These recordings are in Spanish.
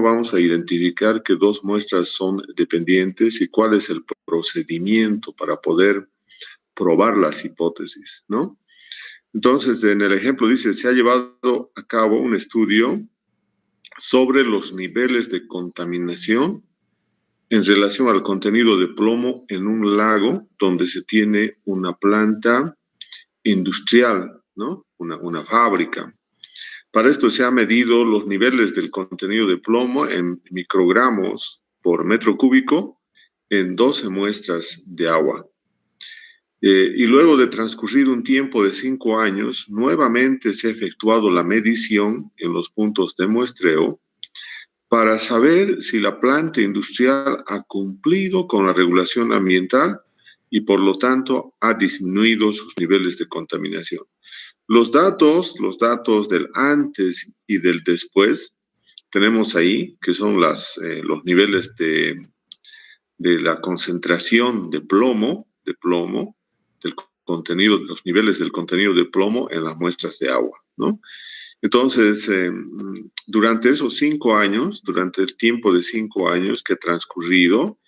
vamos a identificar que dos muestras son dependientes y cuál es el procedimiento para poder probar las hipótesis, ¿no? Entonces, en el ejemplo dice, se ha llevado a cabo un estudio sobre los niveles de contaminación en relación al contenido de plomo en un lago donde se tiene una planta industrial, ¿no? Una fábrica. Para esto se han medido los niveles del contenido de plomo en microgramos por metro cúbico en 12 muestras de agua. Y luego de transcurrido un tiempo de 5 años, nuevamente se ha efectuado la medición en los puntos de muestreo para saber si la planta industrial ha cumplido con la regulación ambiental y por lo tanto ha disminuido sus niveles de contaminación. Los datos del antes y del después, tenemos ahí que son los niveles de la concentración de plomo, del contenido, los niveles del contenido de plomo en las muestras de agua, ¿no? Entonces, durante esos 5 años, durante el tiempo de 5 años que ha transcurrido,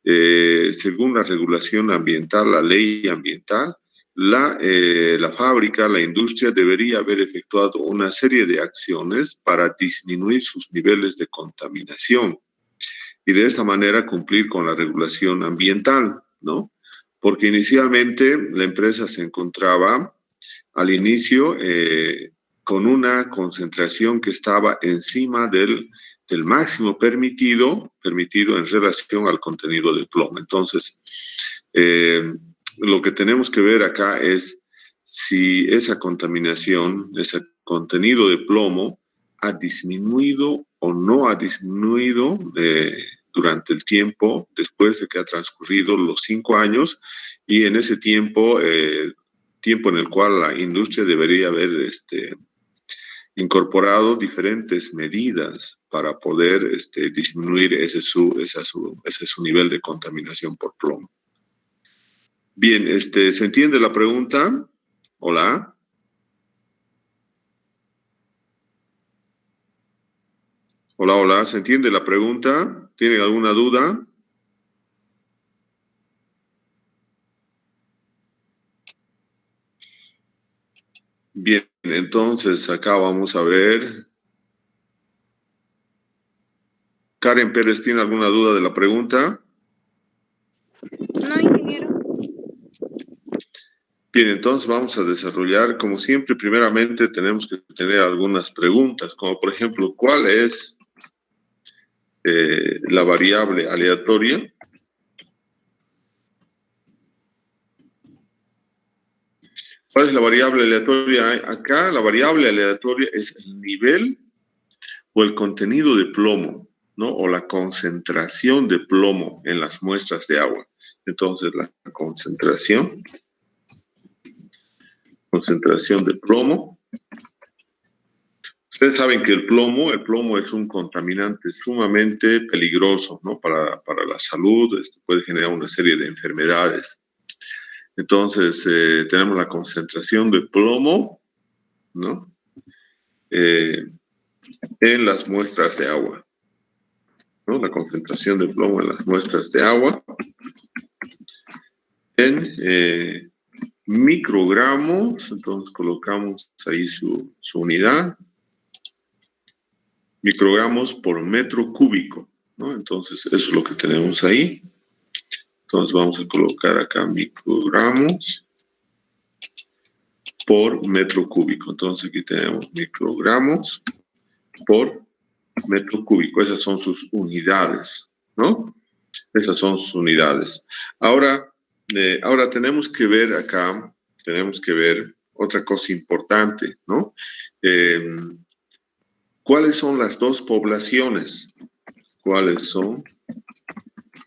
según la regulación ambiental, la ley ambiental, la fábrica, la industria debería haber efectuado una serie de acciones para disminuir sus niveles de contaminación y de esta manera cumplir con la regulación ambiental, ¿no? Porque inicialmente la empresa se encontraba al inicio con una concentración que estaba encima del máximo permitido en relación al contenido del plomo. Entonces, lo que tenemos que ver acá es si esa contaminación, ese contenido de plomo ha disminuido o no ha disminuido durante el tiempo después de que ha transcurrido los 5 años y en ese tiempo en el cual la industria debería haber incorporado diferentes medidas para poder disminuir ese su nivel de contaminación por plomo. Bien, ¿se entiende la pregunta? Hola. Hola, hola, ¿se entiende la pregunta? ¿Tienen alguna duda? Bien, entonces acá vamos a ver. Karen Pérez, ¿tiene alguna duda de la pregunta? No, ingeniero. Bien, entonces vamos a desarrollar, como siempre, primeramente tenemos que tener algunas preguntas, como por ejemplo, ¿cuál es la variable aleatoria? ¿Cuál es la variable aleatoria? Acá la variable aleatoria es el nivel o el contenido de plomo, ¿no? O la concentración de plomo en las muestras de agua. Entonces, la concentración de plomo. Ustedes saben que el plomo es un contaminante sumamente peligroso, ¿no? Para la salud, puede generar una serie de enfermedades. Entonces, tenemos la concentración de plomo, ¿no? En las muestras de agua, ¿no? La concentración de plomo en las muestras de agua en microgramos, entonces colocamos ahí su unidad, microgramos por metro cúbico, ¿no? Entonces, eso es lo que tenemos ahí. Entonces, vamos a colocar acá microgramos por metro cúbico. Entonces, aquí tenemos microgramos por metro cúbico. Esas son sus unidades, ¿no? Esas son sus unidades. Ahora tenemos que ver acá, otra cosa importante, ¿no? ¿Cuáles son las dos poblaciones? ¿Cuáles son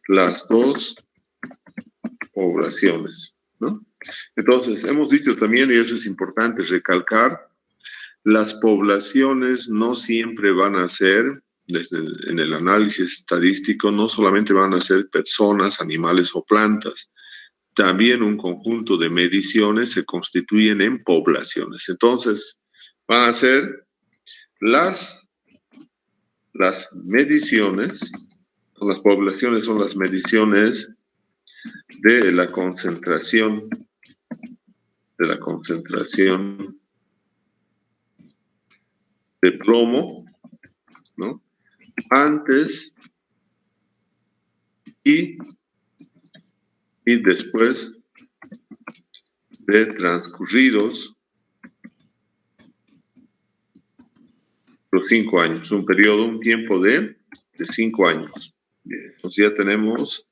las dos poblaciones? ¿No? Entonces, hemos dicho también, y eso es importante recalcar, las poblaciones no siempre van a ser, en el análisis estadístico, no solamente van a ser personas, animales o plantas, también un conjunto de mediciones se constituyen en poblaciones. Entonces, van a ser las las mediciones, las poblaciones son las mediciones de la concentración de plomo, ¿no? Antes y después de transcurridos los 5 años, un tiempo de 5 años. Bien, entonces ya tenemos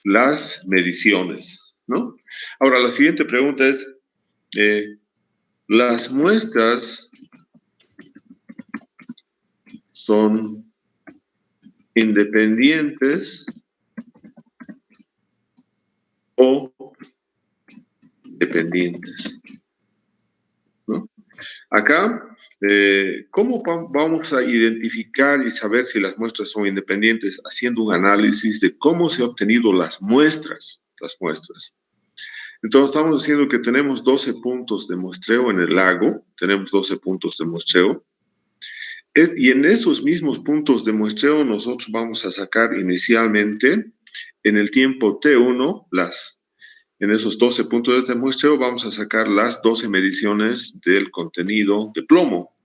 las mediciones, ¿no? Ahora, la siguiente pregunta es, ¿las muestras son independientes o dependientes? ¿No? Acá, ¿cómo vamos a identificar y saber si las muestras son independientes? Haciendo un análisis de cómo se han obtenido las muestras. Entonces, estamos diciendo que tenemos 12 puntos de muestreo en el lago, tenemos 12 puntos de muestreo, y en esos mismos puntos de muestreo nosotros vamos a sacar inicialmente, en el tiempo T1, en esos 12 puntos de muestreo vamos a sacar las 12 mediciones del contenido de plomo.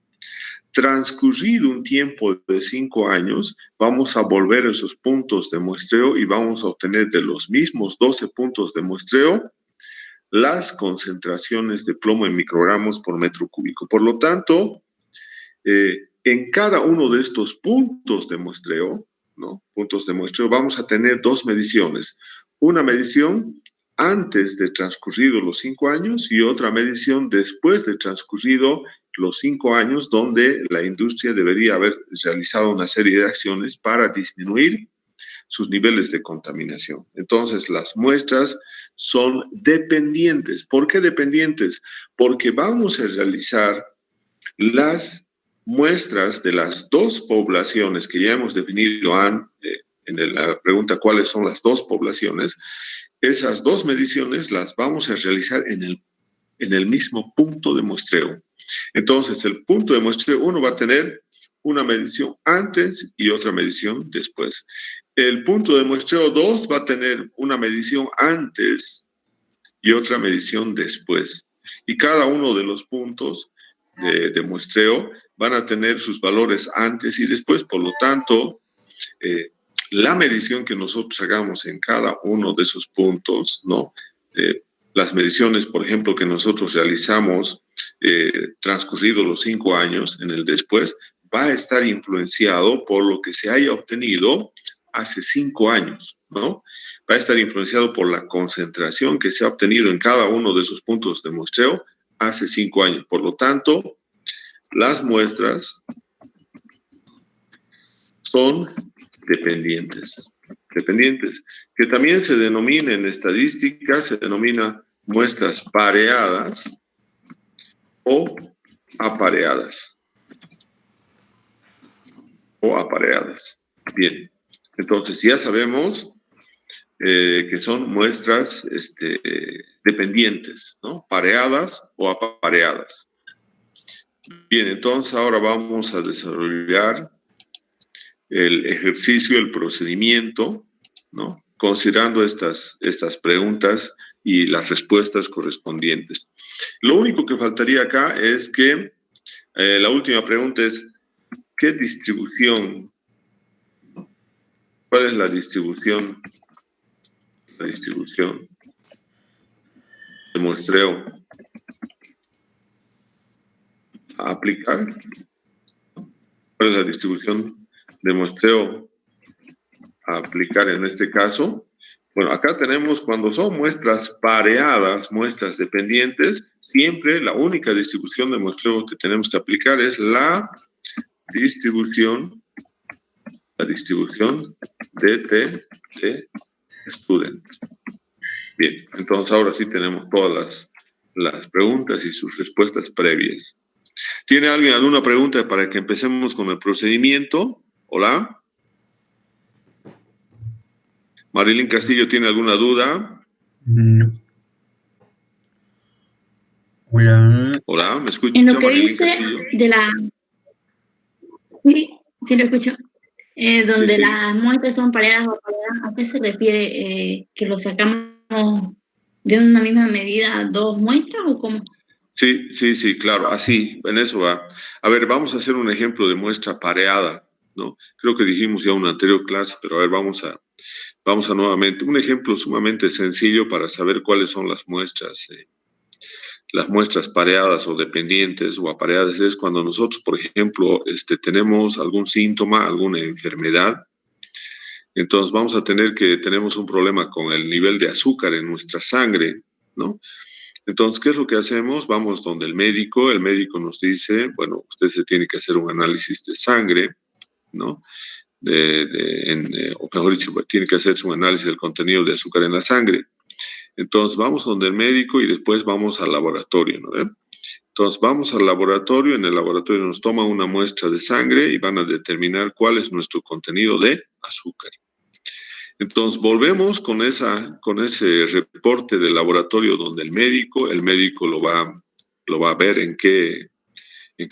Transcurrido un tiempo de 5 años, vamos a volver a esos puntos de muestreo y vamos a obtener de los mismos 12 puntos de muestreo las concentraciones de plomo en microgramos por metro cúbico. Por lo tanto, en cada uno de estos puntos de muestreo, ¿no? Vamos a tener dos mediciones. Una medición antes de transcurrido los 5 años y otra medición después de transcurrido los 5 años, donde la industria debería haber realizado una serie de acciones para disminuir sus niveles de contaminación. Entonces, las muestras son dependientes. ¿Por qué dependientes? Porque vamos a realizar las muestras de las dos poblaciones que ya hemos definido en la pregunta cuáles son las dos poblaciones. Esas dos mediciones las vamos a realizar en el mismo punto de muestreo. Entonces, el punto de muestreo uno va a tener una medición antes y otra medición después. El punto de muestreo 2 va a tener una medición antes y otra medición después. Y cada uno de los puntos de muestreo van a tener sus valores antes y después. Por lo tanto, la medición que nosotros hagamos en cada uno de esos puntos, ¿no? Las mediciones, por ejemplo, que nosotros realizamos transcurridos los 5 años en el después, va a estar influenciado por lo que se haya obtenido hace 5 años, ¿no? Va a estar influenciado por la concentración que se ha obtenido en cada uno de esos puntos de muestreo hace 5 años. Por lo tanto, las muestras son dependientes, que también se denomina en estadística, se denomina muestras pareadas o apareadas. Bien, entonces ya sabemos que son muestras dependientes, ¿no? Pareadas o apareadas. Bien, entonces ahora vamos a desarrollar el ejercicio, el procedimiento, ¿no? Considerando estas preguntas y las respuestas correspondientes. Lo único que faltaría acá es que la última pregunta es, ¿qué distribución? ¿Cuál es la distribución? La distribución de muestreo a aplicar. ¿Cuál es la distribución de muestreo a aplicar en este caso? Bueno, acá tenemos cuando son muestras pareadas, muestras dependientes, siempre la única distribución de muestreo que tenemos que aplicar es la distribución de student. Bien, entonces ahora sí tenemos todas las preguntas y sus respuestas previas. ¿Tiene alguien alguna pregunta para que empecemos con el procedimiento? Hola. Marilyn Castillo, ¿tiene alguna duda? No. Hola. Hola, ¿me escucha? En lo que Marilyn dice Castillo? de la... Sí, sí lo escucho. Donde sí. las muestras son pareadas o pareadas, ¿a qué se refiere? ¿Que lo sacamos de una misma medida dos muestras o cómo? Sí, claro, así, en eso va. A ver, vamos a hacer un ejemplo de muestra pareada, ¿no? Creo que dijimos ya en una anterior clase, pero a ver, vamos a nuevamente, un ejemplo sumamente sencillo para saber cuáles son las muestras pareadas o dependientes o apareadas es cuando nosotros, por ejemplo, tenemos algún síntoma, alguna enfermedad. Entonces vamos a tenemos un problema con el nivel de azúcar en nuestra sangre, ¿no? Entonces, ¿qué es lo que hacemos? Vamos donde el médico nos dice, bueno, usted se tiene que hacer un análisis de sangre, ¿no? O mejor dicho, tiene que hacerse un análisis del contenido de azúcar en la sangre. Entonces, vamos donde el médico y después vamos al laboratorio, ¿no? Entonces, vamos al laboratorio, en el laboratorio nos toman una muestra de sangre y van a determinar cuál es nuestro contenido de azúcar. Entonces, volvemos con ese reporte del laboratorio donde el médico lo va a ver en qué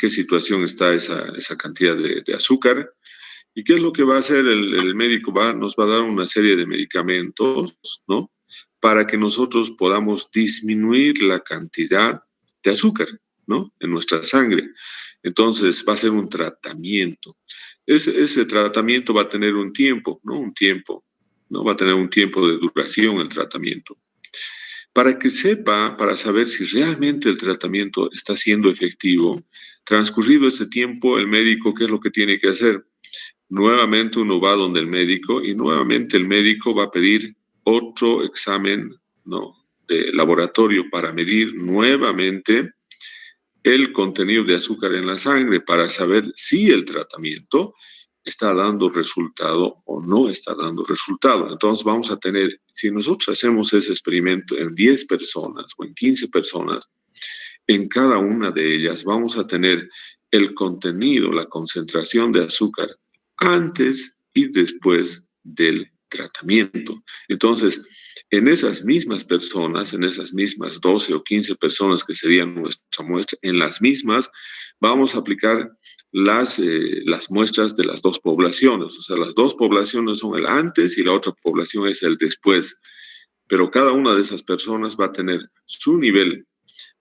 situación está esa cantidad de azúcar. ¿Y qué es lo que va a hacer el médico? Nos va a dar una serie de medicamentos, ¿no? Para que nosotros podamos disminuir la cantidad de azúcar, ¿no? En nuestra sangre. Entonces, va a ser un tratamiento. Ese tratamiento va a tener un tiempo, ¿no? Un tiempo, ¿no? Va a tener un tiempo de duración el tratamiento. Para saber si realmente el tratamiento está siendo efectivo, transcurrido ese tiempo, el médico, ¿qué es lo que tiene que hacer? Nuevamente uno va donde el médico y nuevamente el médico va a pedir otro examen, ¿no? De laboratorio para medir nuevamente el contenido de azúcar en la sangre para saber si el tratamiento está dando resultado o no está dando resultado. Entonces vamos a tener, si nosotros hacemos ese experimento en 10 personas o en 15 personas, en cada una de ellas vamos a tener el contenido, la concentración de azúcar antes y después del tratamiento. Entonces, en esas mismas personas, en esas mismas 12 o 15 personas que serían nuestra muestra, en las mismas vamos a aplicar las muestras de las dos poblaciones. O sea, las dos poblaciones son el antes y la otra población es el después. Pero cada una de esas personas va a tener su nivel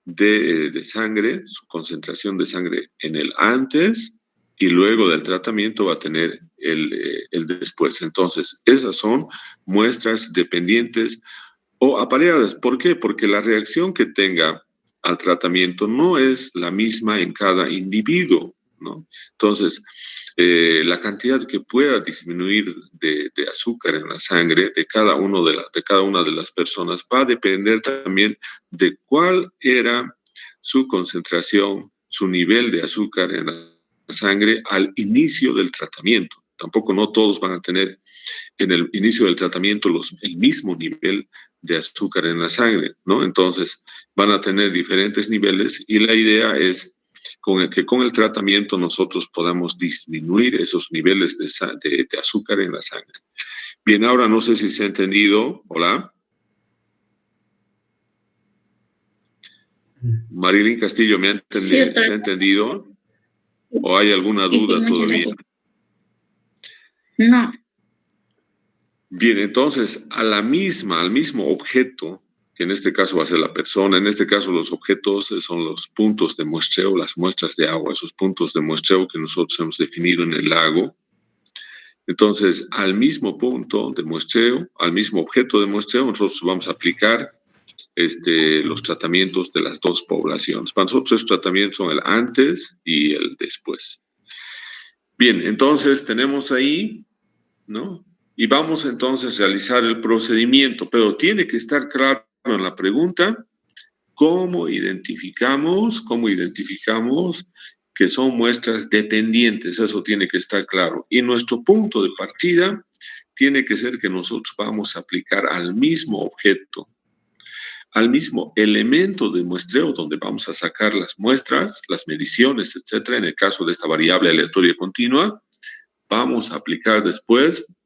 de sangre, su concentración de sangre en el antes y luego del tratamiento va a tener el después. Entonces, esas son muestras dependientes o apareadas. ¿Por qué? Porque la reacción que tenga al tratamiento no es la misma en cada individuo, ¿no? Entonces, la cantidad que pueda disminuir de azúcar en la sangre de cada una de las personas va a depender también de cuál era su concentración, su nivel de azúcar en la sangre al inicio del tratamiento. Tampoco no todos van a tener en el inicio del tratamiento el mismo nivel de azúcar en la sangre, ¿no? Entonces van a tener diferentes niveles y la idea es que con el tratamiento nosotros podamos disminuir esos niveles de azúcar en la sangre. Bien, ahora no sé si se ha entendido. Hola. Marilyn Castillo, Sí, doctor. ¿se ha entendido? ¿O hay alguna Sí, duda muchas todavía? gracias. No. Bien, entonces, al mismo objeto, que en este caso va a ser la persona, en este caso los objetos son los puntos de muestreo, las muestras de agua, esos puntos de muestreo que nosotros hemos definido en el lago. Entonces, al mismo punto de muestreo, al mismo objeto de muestreo, nosotros vamos a aplicar los tratamientos de las dos poblaciones. Para nosotros esos tratamientos son el antes y el después. Bien, entonces tenemos ahí, ¿no? Y vamos entonces a realizar el procedimiento, pero tiene que estar claro en la pregunta cómo identificamos que son muestras dependientes, eso tiene que estar claro. Y nuestro punto de partida tiene que ser que nosotros vamos a aplicar al mismo objeto, al mismo elemento de muestreo donde vamos a sacar las muestras, las mediciones, etcétera. En el caso de esta variable aleatoria continua, vamos a aplicar después,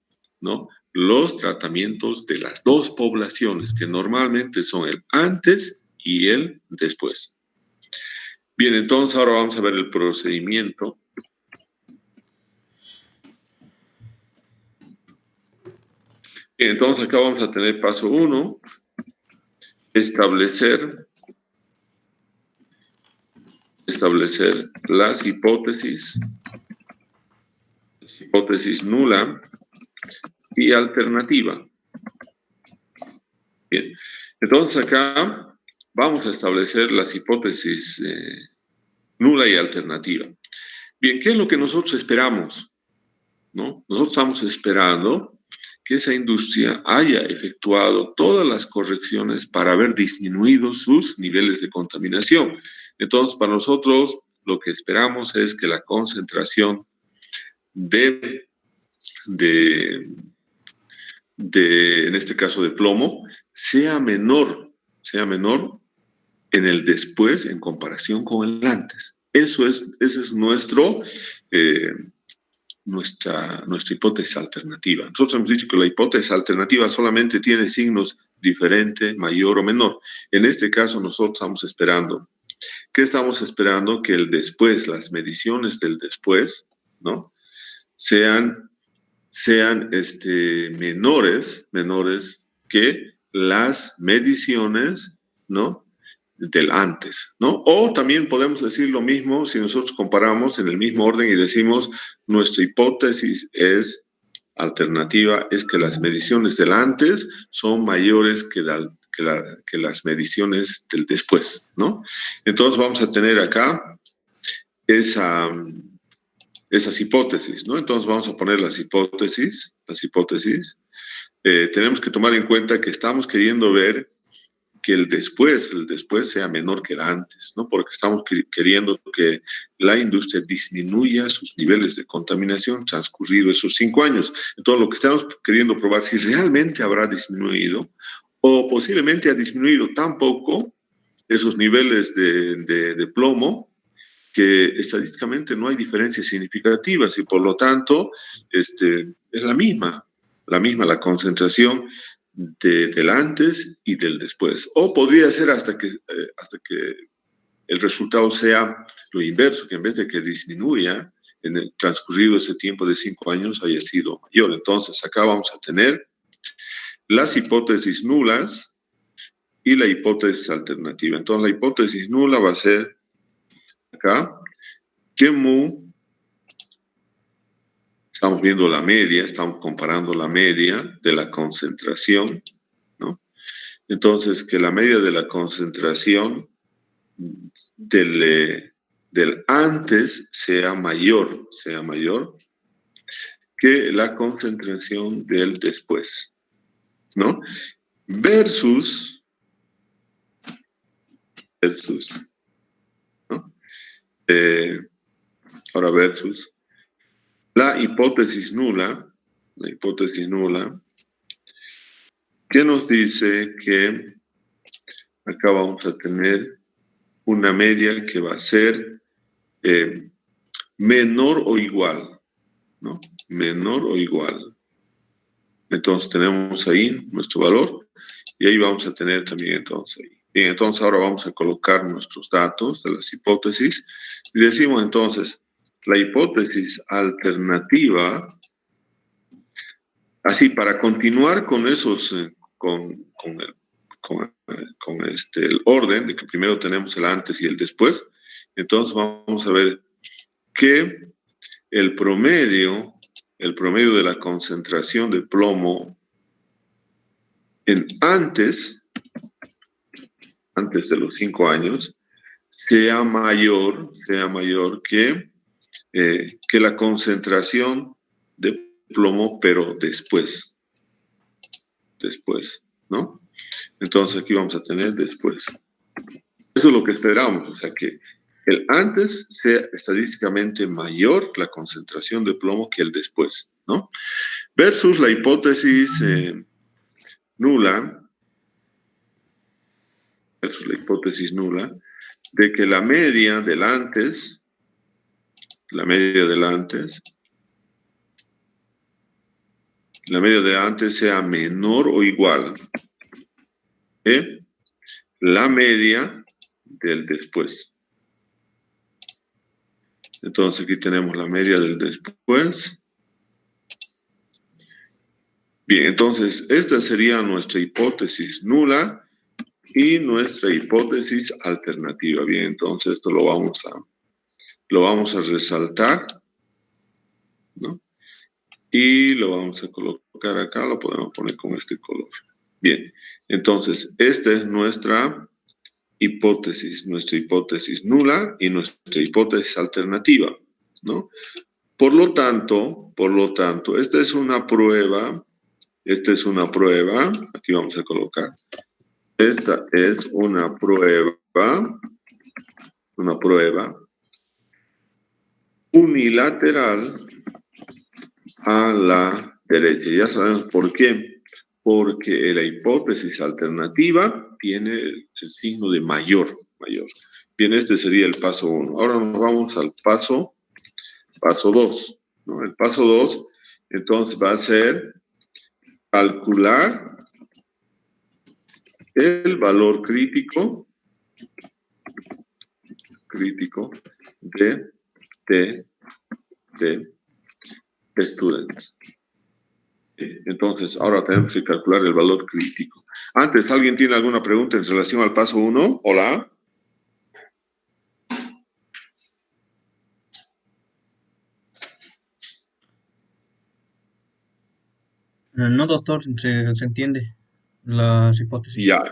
¿no?, los tratamientos de las dos poblaciones, que normalmente son el antes y el después. Bien, entonces ahora vamos a ver el procedimiento. Entonces acá vamos a tener paso 1, establecer las hipótesis nula y alternativa. Bien, entonces acá vamos a establecer las hipótesis nula y alternativa. Bien, ¿qué es lo que nosotros esperamos? ¿No? Nosotros estamos esperando que esa industria haya efectuado todas las correcciones para haber disminuido sus niveles de contaminación. Entonces, para nosotros, lo que esperamos es que la concentración en este caso de plomo, sea menor en el después en comparación con el antes. Esa es nuestra hipótesis alternativa. Nosotros hemos dicho que la hipótesis alternativa solamente tiene signos diferente, mayor o menor. En este caso, nosotros estamos esperando. ¿Qué estamos esperando? Que el después, las mediciones del después, ¿no? sean menores que las mediciones, ¿no? del antes, ¿no? O también podemos decir lo mismo si nosotros comparamos en el mismo orden y decimos nuestra hipótesis es alternativa, es que las mediciones del antes son mayores que las mediciones del después, ¿no? Entonces vamos a tener acá esas hipótesis, ¿no? Entonces vamos a poner las hipótesis. Tenemos que tomar en cuenta que estamos queriendo ver que el después sea menor que el antes, ¿no? Porque estamos queriendo que la industria disminuya sus niveles de contaminación transcurrido esos 5 años. Entonces, lo que estamos queriendo probar si realmente habrá disminuido o posiblemente ha disminuido tan poco esos niveles de plomo que estadísticamente no hay diferencias significativas y por lo tanto es la misma la concentración del antes y del después. O podría ser hasta que el resultado sea lo inverso, que en vez de que disminuya en el transcurrido ese tiempo de 5 años haya sido mayor. Entonces acá vamos a tener las hipótesis nulas y la hipótesis alternativa. Entonces la hipótesis nula va a ser acá que mu, estamos viendo la media, estamos comparando la media de la concentración, ¿no? Entonces, que la media de la concentración del antes sea mayor que la concentración del después, ¿no? Versus, ¿no? Ahora versus la hipótesis nula, que nos dice que acá vamos a tener una media que va a ser menor o igual, ¿no? Menor o igual. Entonces tenemos ahí nuestro valor y ahí vamos a tener también entonces ahí. Bien, entonces ahora vamos a colocar nuestros datos de las hipótesis y decimos entonces la hipótesis alternativa, así para continuar con esos, con el orden de que primero tenemos el antes y el después, entonces vamos a ver que el promedio de la concentración de plomo en antes de los 5 años sea mayor que la concentración de plomo, pero después, ¿no? Entonces aquí vamos a tener después. Eso es lo que esperamos, o sea que el antes sea estadísticamente mayor la concentración de plomo que el después, ¿no? Versus la hipótesis nula, de que la media del antes sea menor o igual que la media del después. Entonces aquí tenemos la media del después Bien, entonces, esta sería nuestra hipótesis nula y nuestra hipótesis alternativa. Bien, entonces esto lo vamos a resaltar, ¿no? Y lo vamos a colocar acá, lo podemos poner con este color. Bien, entonces, esta es nuestra hipótesis nula y nuestra hipótesis alternativa, ¿no? Por lo tanto, esta es una prueba, aquí vamos a colocar, esta es una prueba unilateral a la derecha. Ya sabemos por qué. Porque la hipótesis alternativa tiene el signo de mayor. Bien, este sería el paso 1. Ahora nos vamos al paso 2. ¿No? El paso 2, entonces, va a ser calcular el valor crítico de students. Entonces, ahora tenemos que calcular el valor crítico. Antes, ¿alguien tiene alguna pregunta en relación al paso 1? Hola. No, doctor, se entiende las hipótesis. Ya,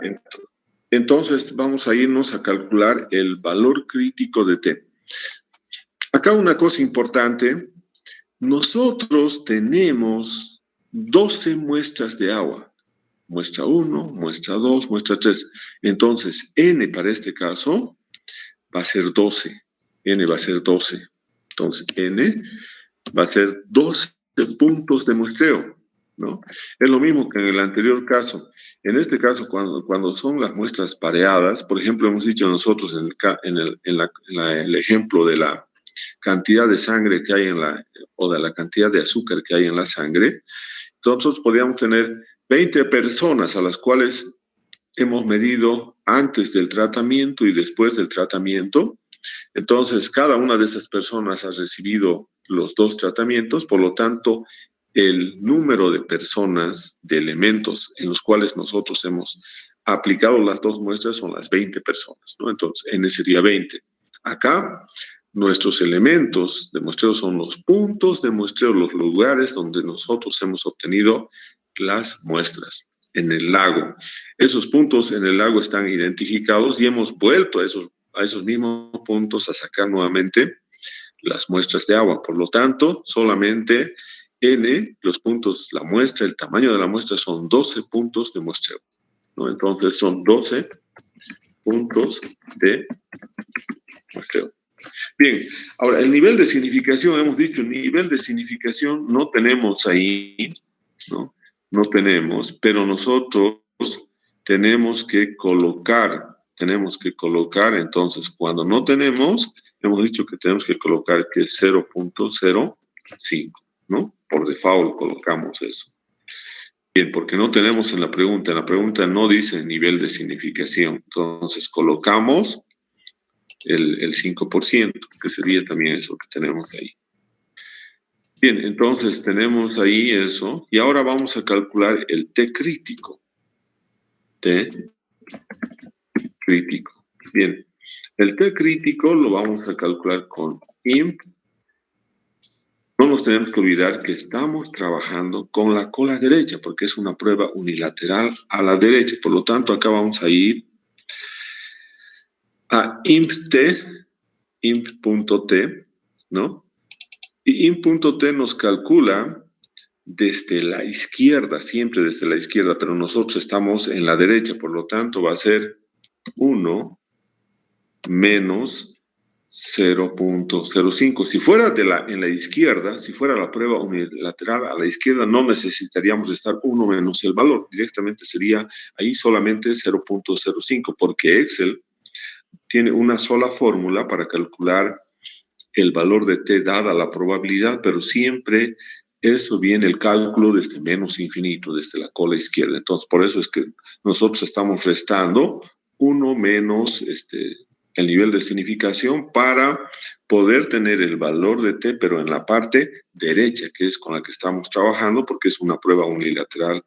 entonces vamos a irnos a calcular el valor crítico de T. Acá una cosa importante, nosotros tenemos 12 muestras de agua. Muestra 1, muestra 2, muestra 3. Entonces, N para este caso va a ser 12. N va a ser 12. Entonces, N va a ser 12 puntos de muestreo, ¿no? Es lo mismo que en el anterior caso. En este caso, cuando son las muestras pareadas, por ejemplo, hemos dicho nosotros en el ejemplo de la cantidad de sangre que hay o de la cantidad de azúcar que hay en la sangre, nosotros podríamos tener 20 personas a las cuales hemos medido antes del tratamiento y después del tratamiento. Entonces, cada una de esas personas ha recibido los 2 tratamientos, por lo tanto, el número de personas, de elementos en los cuales nosotros hemos aplicado las 2 muestras son las 20 personas, ¿no? Entonces, N sería 20. Acá, nuestros elementos de muestreo son los puntos de muestreo, los lugares donde nosotros hemos obtenido las muestras en el lago. Esos puntos en el lago están identificados y hemos vuelto a esos mismos puntos a sacar nuevamente las muestras de agua. Por lo tanto, solamente N, los puntos, la muestra, el tamaño de la muestra son 12 puntos de muestreo, ¿no? Entonces son 12 puntos de muestreo. Bien, ahora el nivel de significación, hemos dicho, el nivel de significación no tenemos ahí, ¿no? No tenemos, pero nosotros tenemos que colocar, entonces cuando no tenemos, hemos dicho que tenemos que colocar que es 0.05, ¿no? Por default colocamos eso. Bien, porque no tenemos en la pregunta no dice nivel de significación, entonces colocamos el 5%, que sería también eso que tenemos ahí. Bien, entonces tenemos ahí eso, y ahora vamos a calcular el T crítico. T crítico. Bien, el T crítico lo vamos a calcular con IMP. No nos tenemos que olvidar que estamos trabajando con la cola derecha, porque es una prueba unilateral a la derecha. Por lo tanto, acá vamos a ir a imp.t, ¿no? Y imp.t nos calcula desde la izquierda, siempre desde la izquierda, pero nosotros estamos en la derecha, por lo tanto va a ser 1 menos 0.05. Si fuera en la izquierda, si fuera la prueba unilateral a la izquierda, no necesitaríamos estar 1 menos el valor. Directamente sería ahí solamente 0.05, porque Excel tiene una sola fórmula para calcular el valor de T dada la probabilidad, pero siempre eso viene el cálculo desde menos infinito, desde la cola izquierda. Entonces, por eso es que nosotros estamos restando 1 menos el nivel de significación para poder tener el valor de t, pero en la parte derecha, que es con la que estamos trabajando, porque es una prueba unilateral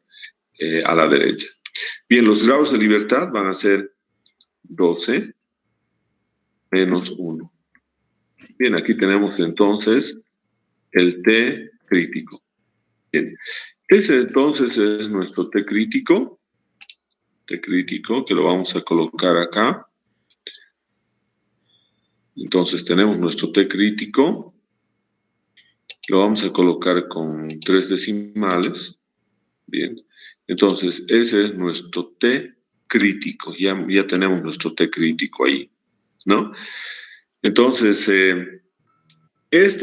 a la derecha. Bien, los grados de libertad van a ser 12 menos 1. Bien, aquí tenemos entonces el t crítico. Bien, ese entonces es nuestro t crítico, que lo vamos a colocar acá. Entonces tenemos nuestro t crítico, lo vamos a colocar con 3 decimales. Bien, entonces ese es nuestro t crítico, ya tenemos nuestro t crítico ahí, ¿no? Entonces,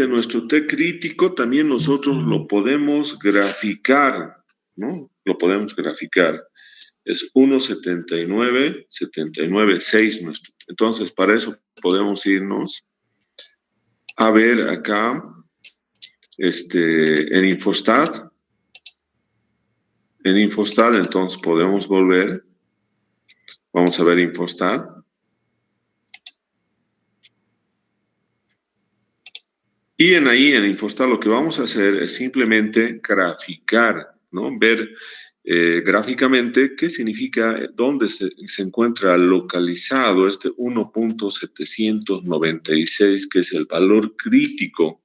nuestro t crítico también nosotros lo podemos graficar, ¿no? Lo podemos graficar. Es 1,79, 79,6 nuestro. Entonces, para eso podemos irnos a ver acá, en Infostat. En Infostat, entonces podemos volver. Vamos a ver Infostat. Y ahí en Infostat lo que vamos a hacer es simplemente graficar, ¿no? Ver gráficamente qué significa, dónde se encuentra localizado este 1.796, que es el valor crítico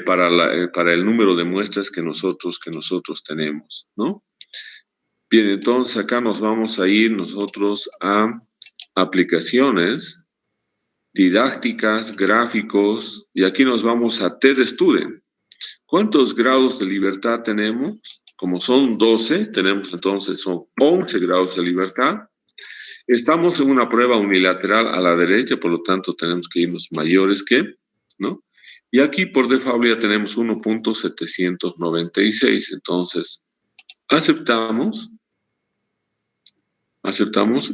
para el número de muestras que nosotros tenemos, ¿no? Bien, entonces acá nos vamos a ir nosotros a aplicaciones, didácticas, gráficos, y aquí nos vamos a TEDStudent. ¿Cuántos grados de libertad tenemos? Como son 12, tenemos entonces son 11 grados de libertad. Estamos en una prueba unilateral a la derecha, por lo tanto tenemos que irnos mayores que, ¿no? Y aquí por default ya tenemos 1.796, entonces aceptamos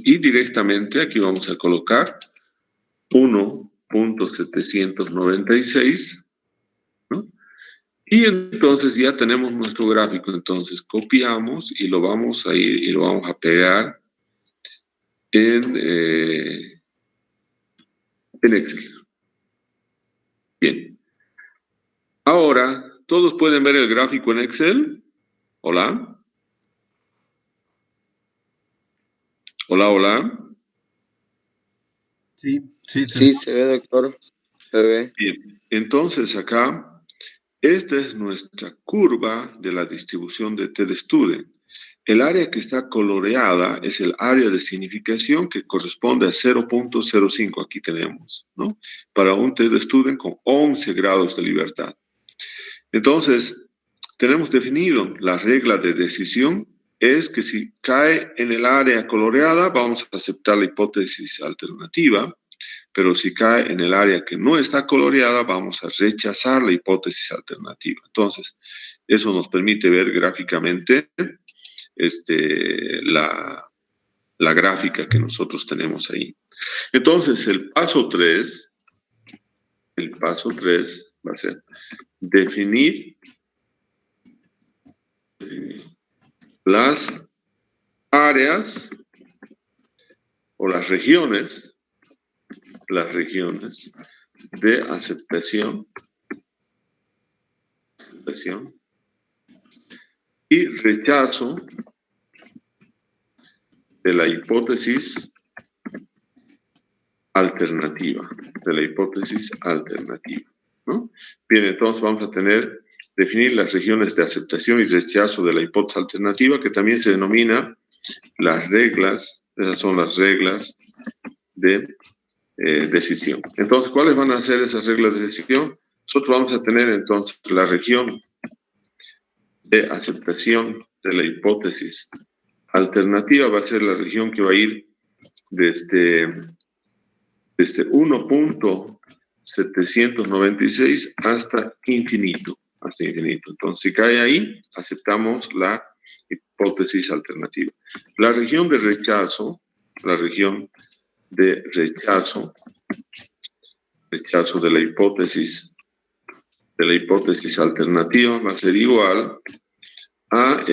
y directamente aquí vamos a colocar 1.796, ¿no? Y entonces ya tenemos nuestro gráfico, entonces copiamos y lo vamos a ir y lo vamos a pegar en Excel. Bien. Ahora, ¿todos pueden ver el gráfico en Excel? ¿Hola? ¿Hola? Sí, se ve, doctor. Se ve. Bien, entonces acá, esta es nuestra curva de la distribución de TEDStudent. El área que está coloreada es el área de significación que corresponde a 0.05, aquí tenemos, ¿no? Para un TEDStudent con 11 grados de libertad. Entonces, tenemos definido la regla de decisión, es que si cae en el área coloreada, vamos a aceptar la hipótesis alternativa, pero si cae en el área que no está coloreada, vamos a rechazar la hipótesis alternativa. Entonces, eso nos permite ver gráficamente la gráfica que nosotros tenemos ahí. Entonces, el paso 3 va a ser definir las áreas o las regiones de aceptación y rechazo de la hipótesis alternativa, ¿no? Bien, entonces vamos a definir las regiones de aceptación y rechazo de la hipótesis alternativa, que también se denomina las reglas, esas son las reglas de decisión. Entonces, ¿cuáles van a ser esas reglas de decisión? Nosotros vamos a tener entonces la región de aceptación de la hipótesis alternativa, va a ser la región que va a ir desde 1.796 hasta infinito. Entonces, si cae ahí, aceptamos la hipótesis alternativa. La región de rechazo de la hipótesis alternativa va a ser igual a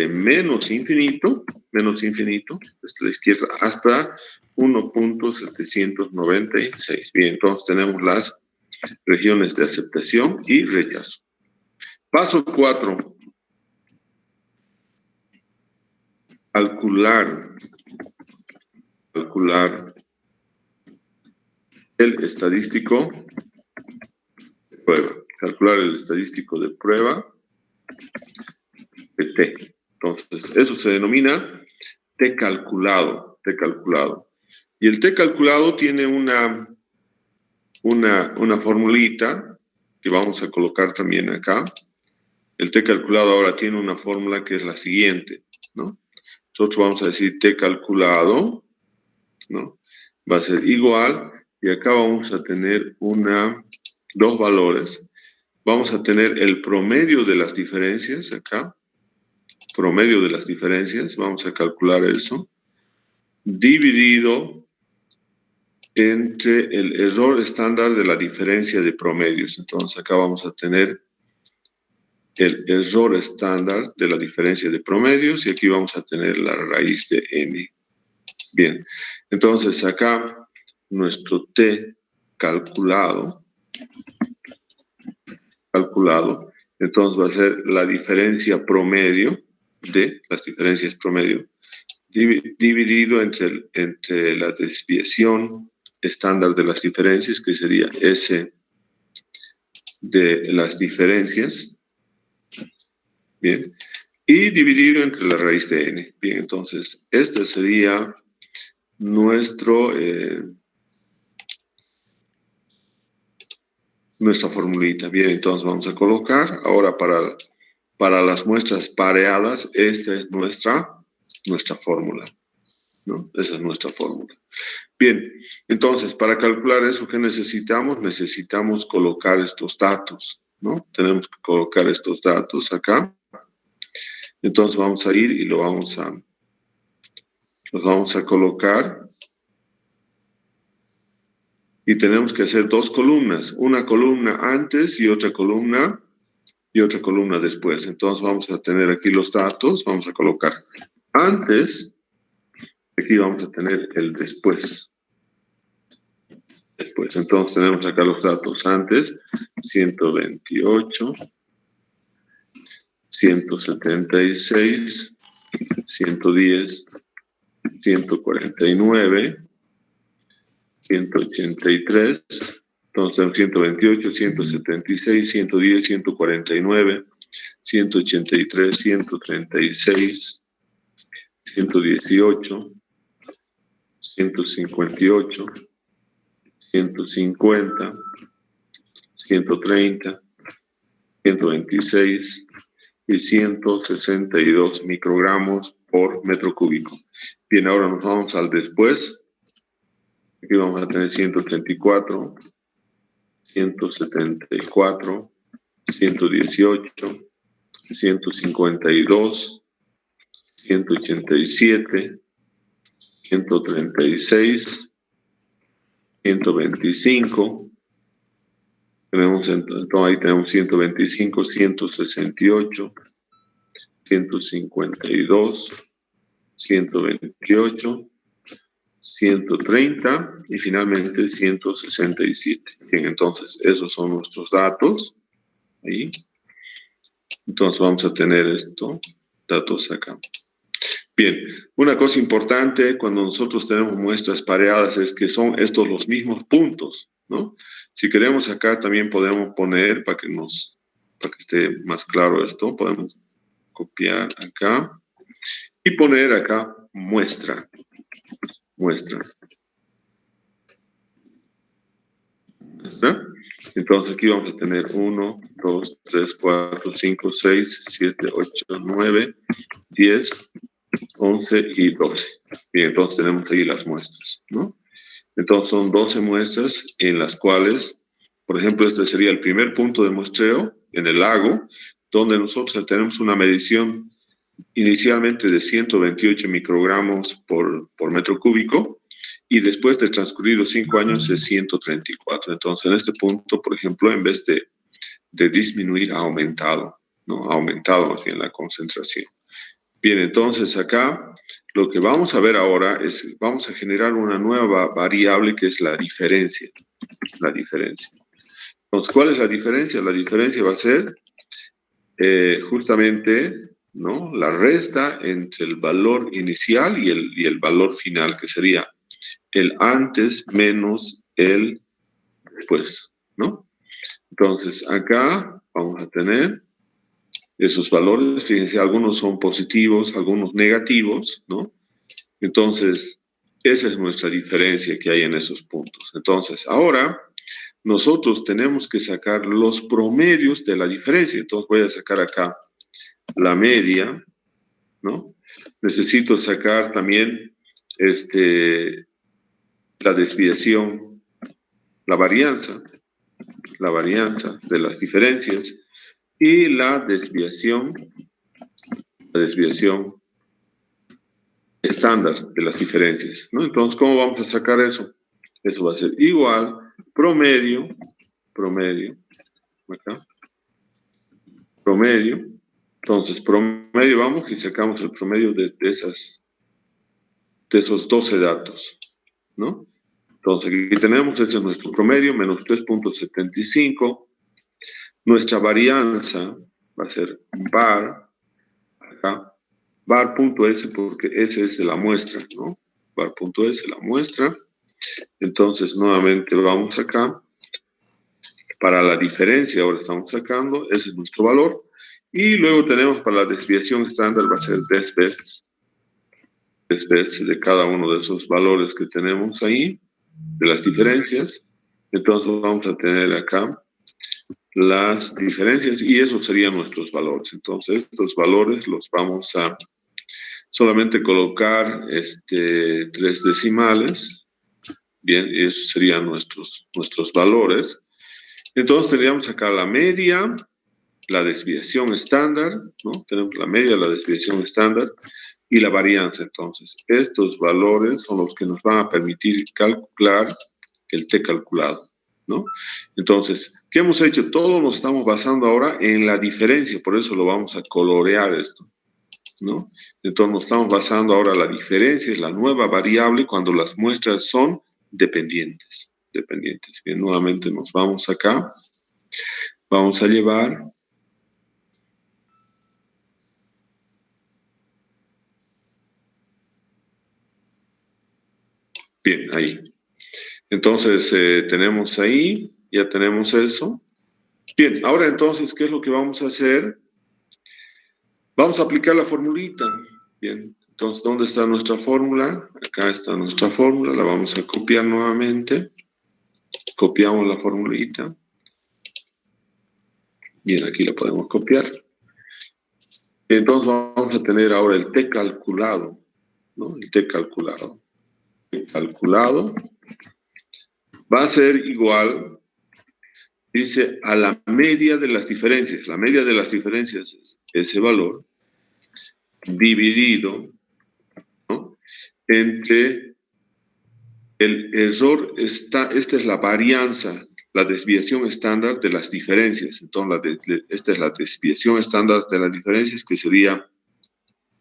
menos infinito, desde la izquierda hasta 1.796. Bien, entonces tenemos las regiones de aceptación y rechazo. Paso 4. Calcular el estadístico de prueba. Calcular el estadístico de prueba de T. Entonces, eso se denomina T calculado. Y el T calculado tiene una formulita que vamos a colocar también acá. El T calculado ahora tiene una fórmula que es la siguiente, ¿no? Nosotros vamos a decir T calculado, ¿no? Va a ser igual, y acá vamos a tener dos valores. Vamos a tener el promedio de las diferencias acá. Promedio de las diferencias, vamos a calcular eso, dividido entre el error estándar de la diferencia de promedios. Entonces acá vamos a tener el error estándar de la diferencia de promedios y aquí vamos a tener la raíz de n. Bien, entonces acá nuestro T calculado, entonces va a ser la diferencia promedio de las diferencias promedio dividido entre la desviación estándar de las diferencias, que sería S de las diferencias, bien, y dividido entre la raíz de n. Bien, entonces, esta sería nuestra formulita. Bien, entonces vamos a colocar, ahora para las muestras pareadas, esta es nuestra fórmula, ¿no? Esa es nuestra fórmula. Bien, entonces, para calcular eso, ¿qué necesitamos? Necesitamos colocar estos datos, ¿no? Tenemos que colocar estos datos acá. Entonces, vamos a ir y los vamos a colocar. Y tenemos que hacer dos columnas, una columna antes y otra columna después. Entonces, vamos a tener aquí los datos, vamos a colocar antes. Aquí vamos a tener el después. Entonces tenemos acá los datos antes, 128, 176, 110, 149, 183, entonces 128, 176, 110, 149, 183, 136, 118, 158, 150, 130, 126 y 162 microgramos por metro cúbico. Bien, ahora nos vamos al después. Aquí vamos a tener 134, 174, 118, 152, 187, 136, 125, entonces ahí tenemos 125, 168, 152, 128, 130 y finalmente 167. Bien, entonces esos son nuestros datos. Ahí. Entonces vamos a tener estos datos acá. Bien, una cosa importante cuando nosotros tenemos muestras pareadas es que son estos los mismos puntos, ¿no? Si queremos acá también podemos poner, para que esté más claro esto, podemos copiar acá y poner acá muestra. ¿Está? Entonces aquí vamos a tener 1, 2, 3, 4, 5, 6, 7, 8, 9, 10, 11 y 12. Bien, entonces tenemos ahí las muestras, ¿no? Entonces son 12 muestras en las cuales, por ejemplo, este sería el primer punto de muestreo en el lago, donde nosotros tenemos una medición inicialmente de 128 microgramos por metro cúbico y después de transcurridos 5 años es 134. Entonces, en este punto, por ejemplo, en vez de disminuir, ha aumentado, ¿no? Ha aumentado más bien la concentración. Bien, entonces acá lo que vamos a ver ahora es, vamos a generar una nueva variable que es la diferencia. La diferencia. Entonces, ¿cuál es la diferencia? La diferencia va a ser justamente, ¿no?, la resta entre el valor inicial y el valor final, que sería el antes menos el después, ¿no? Entonces, acá vamos a tener esos valores. Fíjense, algunos son positivos, algunos negativos, ¿no? Entonces, esa es nuestra diferencia que hay en esos puntos. Entonces, ahora nosotros tenemos que sacar los promedios de la diferencia. Entonces, voy a sacar acá la media, ¿no? Necesito sacar también la desviación, la varianza de las diferencias y la desviación estándar de las diferencias, ¿no? Entonces, ¿cómo vamos a sacar eso? Eso va a ser igual promedio, acá, promedio. Entonces, promedio, vamos y sacamos el promedio de esos 12 datos, ¿no? Entonces, aquí tenemos, este es nuestro promedio, menos 3.75. Nuestra varianza va a ser var, acá, var.s, porque S es de la muestra, ¿no? Var.s, la muestra. Entonces, nuevamente vamos acá. Para la diferencia, ahora estamos sacando, ese es nuestro valor. Y luego tenemos para la desviación estándar, va a ser desbest de cada uno de esos valores que tenemos ahí, de las diferencias. Entonces vamos a tener acá las diferencias y esos serían nuestros valores. Entonces estos valores los vamos a solamente colocar 3 decimales. Bien, esos serían nuestros valores. Entonces tendríamos acá la media, la desviación estándar, ¿no? Tenemos la media, la desviación estándar y la varianza. Entonces, estos valores son los que nos van a permitir calcular el T calculado, ¿no? Entonces, ¿qué hemos hecho? Todo nos estamos basando ahora en la diferencia, por eso lo vamos a colorear esto, ¿no? Entonces, nos estamos basando ahora en la diferencia, es la nueva variable cuando las muestras son dependientes. Bien, nuevamente nos vamos acá. Vamos a llevar bien, ahí. Entonces, tenemos ahí, ya tenemos eso. Bien, ahora entonces, ¿qué es lo que vamos a hacer? Vamos a aplicar la formulita. Bien, entonces, ¿dónde está nuestra fórmula? Acá está nuestra fórmula, la vamos a copiar nuevamente. Copiamos la formulita. Bien, aquí la podemos copiar. Entonces, vamos a tener ahora el T calculado, ¿no? El T calculado. El calculado va a ser igual, dice, a la media de las diferencias. La media de las diferencias es ese valor dividido, ¿no?, entre el error, esta es la varianza, la desviación estándar de las diferencias. Entonces, esta es la desviación estándar de las diferencias, que sería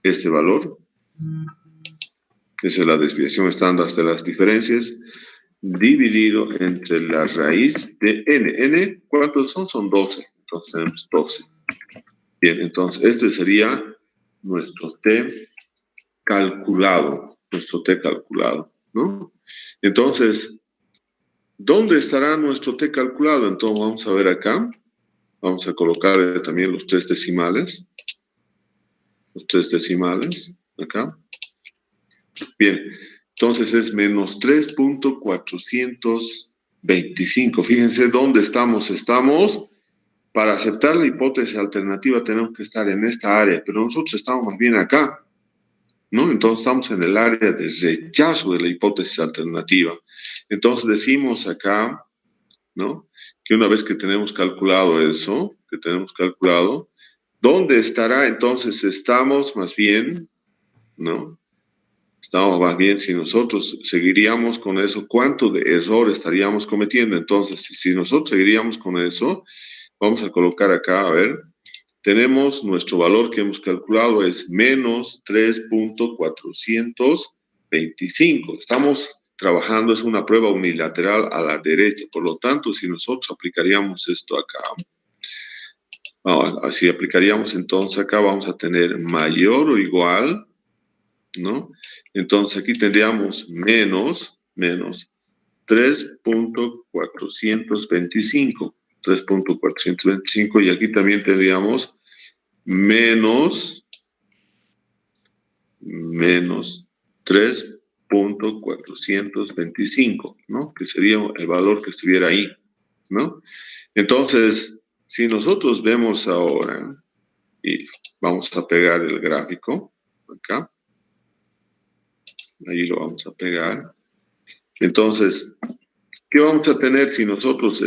este valor. Esa es la desviación estándar de las diferencias, dividido entre la raíz de n. n, ¿cuántos son? Son 12. Entonces tenemos 12. Bien, entonces este sería nuestro T calculado. ¿No? Entonces, ¿dónde estará nuestro T calculado? Entonces vamos a ver acá. Vamos a colocar también los 3 decimales. Los 3 decimales, acá. Bien, entonces es menos 3.425. Fíjense dónde estamos. Estamos, para aceptar la hipótesis alternativa tenemos que estar en esta área, pero nosotros estamos más bien acá, ¿no? Entonces estamos en el área de rechazo de la hipótesis alternativa. Entonces decimos acá, ¿no?, que una vez que tenemos calculado eso, ¿dónde estará? Entonces estamos más bien, ¿no? Estamos más bien, si nosotros seguiríamos con eso, ¿cuánto de error estaríamos cometiendo? Entonces, si nosotros seguiríamos con eso, vamos a colocar acá, a ver, tenemos nuestro valor que hemos calculado es menos 3.425. Estamos trabajando, es una prueba unilateral a la derecha. Por lo tanto, si nosotros aplicaríamos esto acá, así aplicaríamos entonces acá, vamos a tener mayor o igual, ¿no? Entonces aquí tendríamos menos 3.425, y aquí también tendríamos menos 3.425, ¿no? Que sería el valor que estuviera ahí, ¿no? Entonces, si nosotros vemos ahora, y vamos a pegar el gráfico acá, ahí lo vamos a pegar. Entonces, ¿qué vamos a tener si nosotros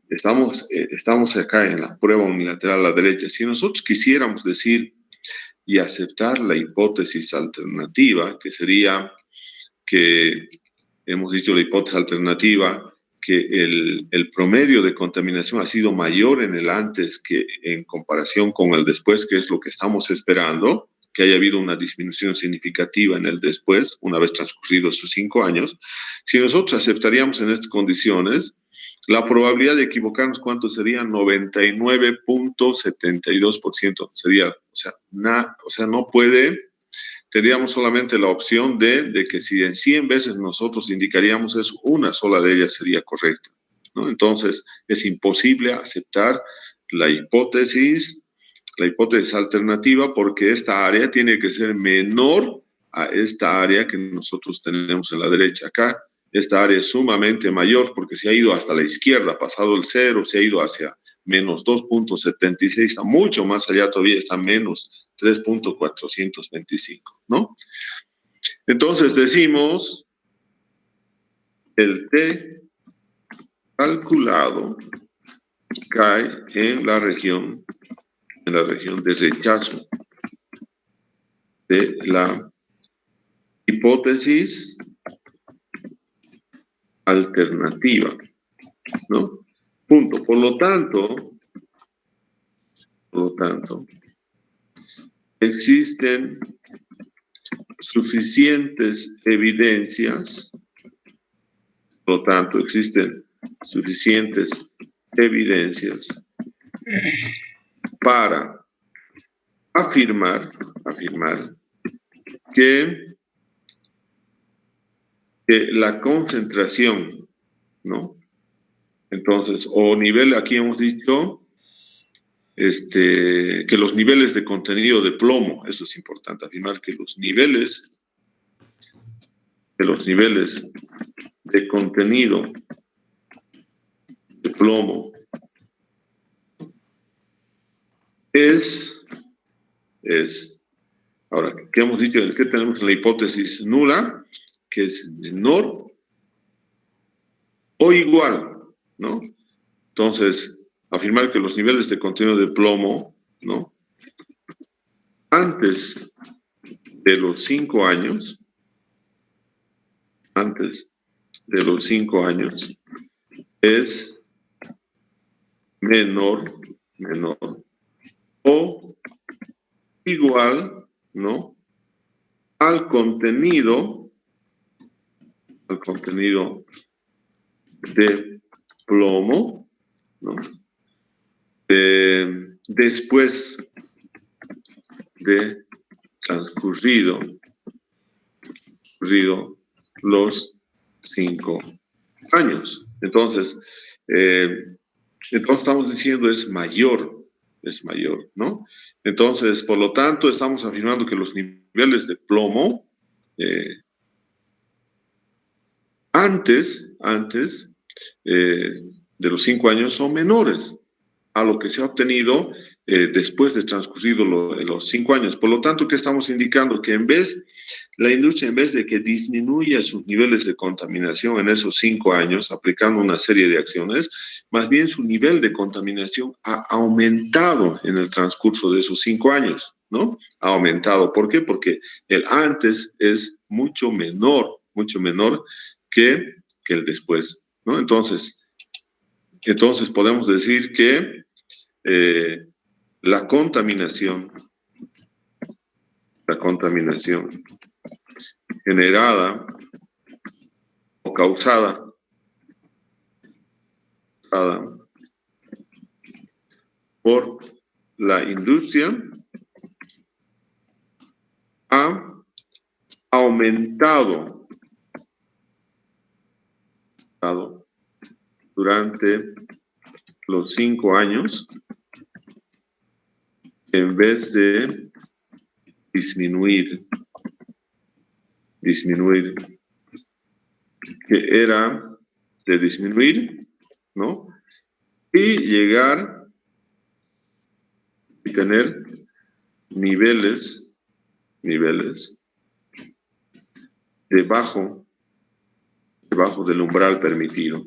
estamos acá en la prueba unilateral a la derecha? Si nosotros quisiéramos decir y aceptar la hipótesis alternativa, que sería que, hemos dicho la hipótesis alternativa, que el promedio de contaminación ha sido mayor en el antes que en comparación con el después, que es lo que estamos esperando, que haya habido una disminución significativa en el después, una vez transcurridos esos 5 años. Si nosotros aceptaríamos en estas condiciones, la probabilidad de equivocarnos, ¿cuánto sería? 99.72%. Sería, o sea, no puede, tendríamos solamente la opción de que si en 100 veces nosotros indicaríamos eso, una sola de ellas sería correcta, ¿no? Entonces, es imposible aceptar la hipótesis alternativa, porque esta área tiene que ser menor a esta área que nosotros tenemos en la derecha acá. Esta área es sumamente mayor porque se ha ido hasta la izquierda, pasado el 0, se ha ido hacia menos 2.76, está mucho más allá todavía, está menos 3.425, ¿no? Entonces decimos, el T calculado cae en la región de rechazo de la hipótesis alternativa, ¿no? Punto. Por lo tanto, existen suficientes evidencias, para afirmar que la concentración, ¿no? Entonces, o nivel, aquí hemos dicho que los niveles de contenido de plomo, eso es importante, afirmar que los niveles de contenido de plomo es ahora, ¿qué hemos dicho? ¿Qué tenemos en la hipótesis nula? Que es menor o igual, ¿no? Entonces, afirmar que los niveles de contenido de plomo, ¿no? Antes de los 5 años, es menor o igual, ¿no? Al contenido de plomo, ¿no? Después de transcurrido los 5 años. Entonces estamos diciendo es mayor, ¿no? Entonces, por lo tanto, estamos afirmando que los niveles de plomo antes de los 5 años son menores a lo que se ha obtenido después de transcurrido los 5 años. Por lo tanto, ¿qué estamos indicando? Que la industria, en vez de que disminuya sus niveles de contaminación en esos 5 años, aplicando una serie de acciones, más bien su nivel de contaminación ha aumentado en el transcurso de esos 5 años, ¿no? Ha aumentado. ¿Por qué? Porque el antes es mucho menor que el después, ¿no? Entonces podemos decir que la contaminación generada o causada por la industria ha aumentado durante los 5 años en vez de disminuir, que era de disminuir, ¿no? Y llegar y tener niveles debajo del umbral permitido.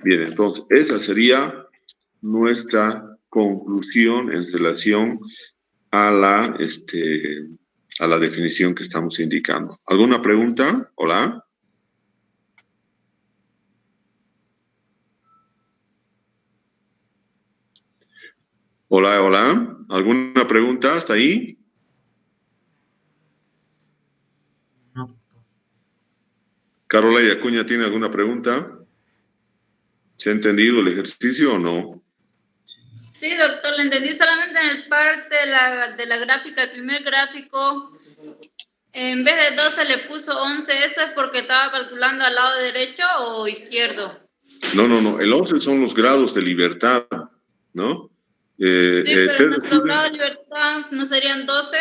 Bien, entonces, esa sería nuestra conclusión en relación a la definición que estamos indicando. ¿Alguna pregunta? Hola. Hola. ¿Alguna pregunta hasta ahí? No. Carola y Acuña, ¿tiene alguna pregunta? ¿Se ha entendido el ejercicio o no? Sí, doctor, le entendí solamente en el parte de la gráfica, el primer gráfico. En vez de 12 le puso 11, ¿eso es porque estaba calculando al lado derecho o izquierdo? No, el 11 son los grados de libertad, ¿no? Sí, pero nuestro grado de libertad no serían 12.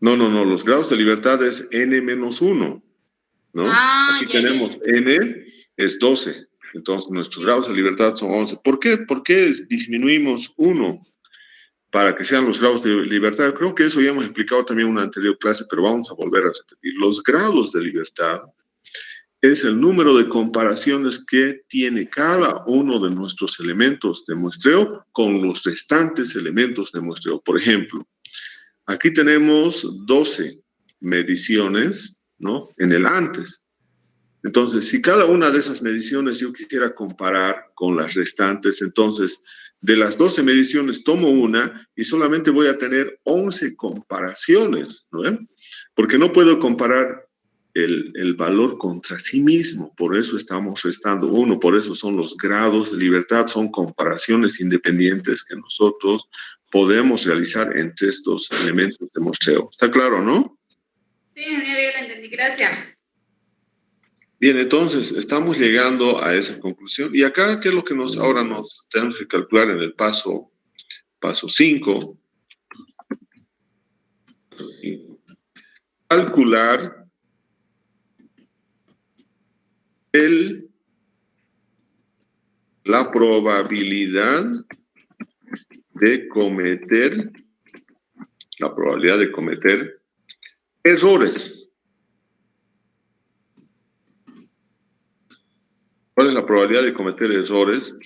No, los grados de libertad es n-1, ¿no? Aquí tenemos n es 12, entonces nuestros grados de libertad son 11. ¿Por qué disminuimos 1 para que sean los grados de libertad? Creo que eso ya hemos explicado también en una anterior clase, pero vamos a volver a repetir. Los grados de libertad es el número de comparaciones que tiene cada uno de nuestros elementos de muestreo con los restantes elementos de muestreo. Por ejemplo, aquí tenemos 12 mediciones, ¿no? En el antes. Entonces, si cada una de esas mediciones yo quisiera comparar con las restantes, entonces, de las 12 mediciones tomo una y solamente voy a tener 11 comparaciones, ¿no? Porque no puedo comparar el valor contra sí mismo, por eso estamos restando 1, por eso son los grados de libertad, son comparaciones independientes que nosotros podemos realizar entre estos elementos de muestreo. ¿Está claro, no? Sí, yo lo entendí, gracias. Bien, entonces estamos llegando a esa conclusión. Y acá, ¿qué es lo que ahora nos tenemos que calcular en el paso 5? Calcular la probabilidad de cometer errores. ¿Cuál es la probabilidad de cometer errores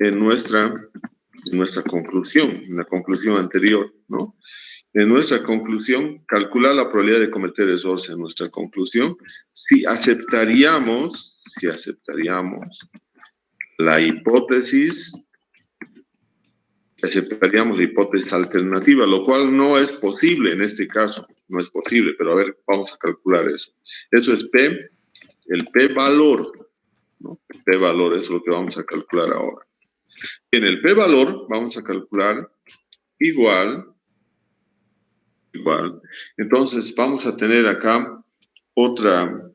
en nuestra conclusión, en la conclusión anterior, ¿no? En nuestra conclusión, calcular la probabilidad de cometer errores en nuestra conclusión, si aceptaríamos la hipótesis alternativa, lo cual no es posible en este caso, no es posible, pero a ver, vamos a calcular eso. Eso es P, el P-valor, ¿no? El P-valor es lo que vamos a calcular ahora. En el P-valor vamos a calcular igual. Entonces vamos a tener acá otra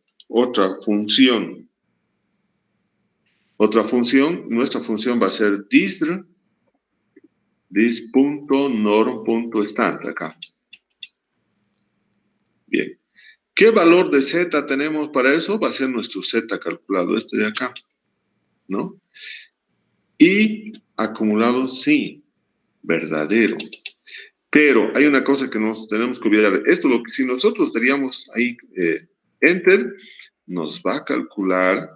función. Nuestra función va a ser dis.norm.stand acá. Bien. ¿Qué valor de z tenemos para eso? Va a ser nuestro z calculado, este de acá, ¿no? Y acumulado, sí, verdadero. Pero hay una cosa que nos tenemos que olvidar. Esto, si nosotros daríamos ahí enter, nos va a calcular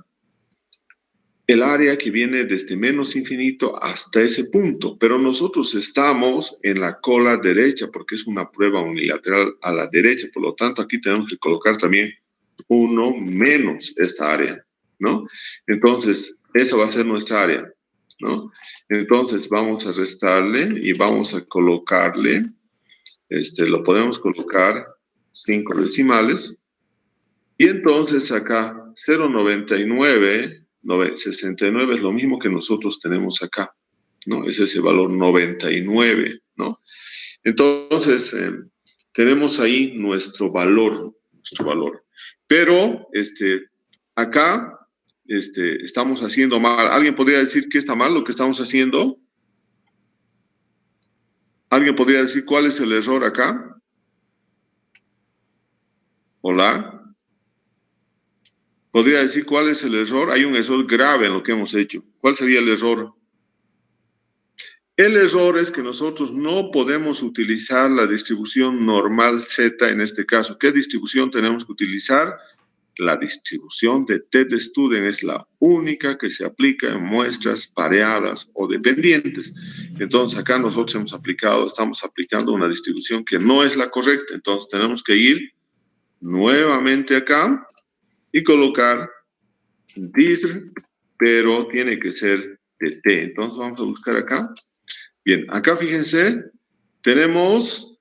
el área que viene desde menos infinito hasta ese punto. Pero nosotros estamos en la cola derecha porque es una prueba unilateral a la derecha. Por lo tanto, aquí tenemos que colocar también 1 menos esta área, ¿no? Entonces, esa va a ser nuestra área. ¿no? Entonces vamos a restarle y vamos a colocarle, lo podemos colocar 5 decimales, y entonces acá 0,99, 69 es lo mismo que nosotros tenemos acá, ¿no? Es ese valor 99, ¿no? Entonces, tenemos ahí nuestro valor. Pero, acá, estamos haciendo mal. ¿Alguien podría decir que está mal lo que estamos haciendo? ¿Alguien podría decir cuál es el error acá? ¿Hola? ¿Podría decir cuál es el error? Hay un error grave en lo que hemos hecho. ¿Cuál sería el error? El error es que nosotros no podemos utilizar la distribución normal Z en este caso. ¿Qué distribución tenemos que utilizar? La distribución de t-de-student es la única que se aplica en muestras pareadas o dependientes. Entonces acá nosotros estamos aplicando una distribución que no es la correcta. Entonces tenemos que ir nuevamente acá y colocar distr, pero tiene que ser de t. Entonces vamos a buscar acá. Bien, acá fíjense, tenemos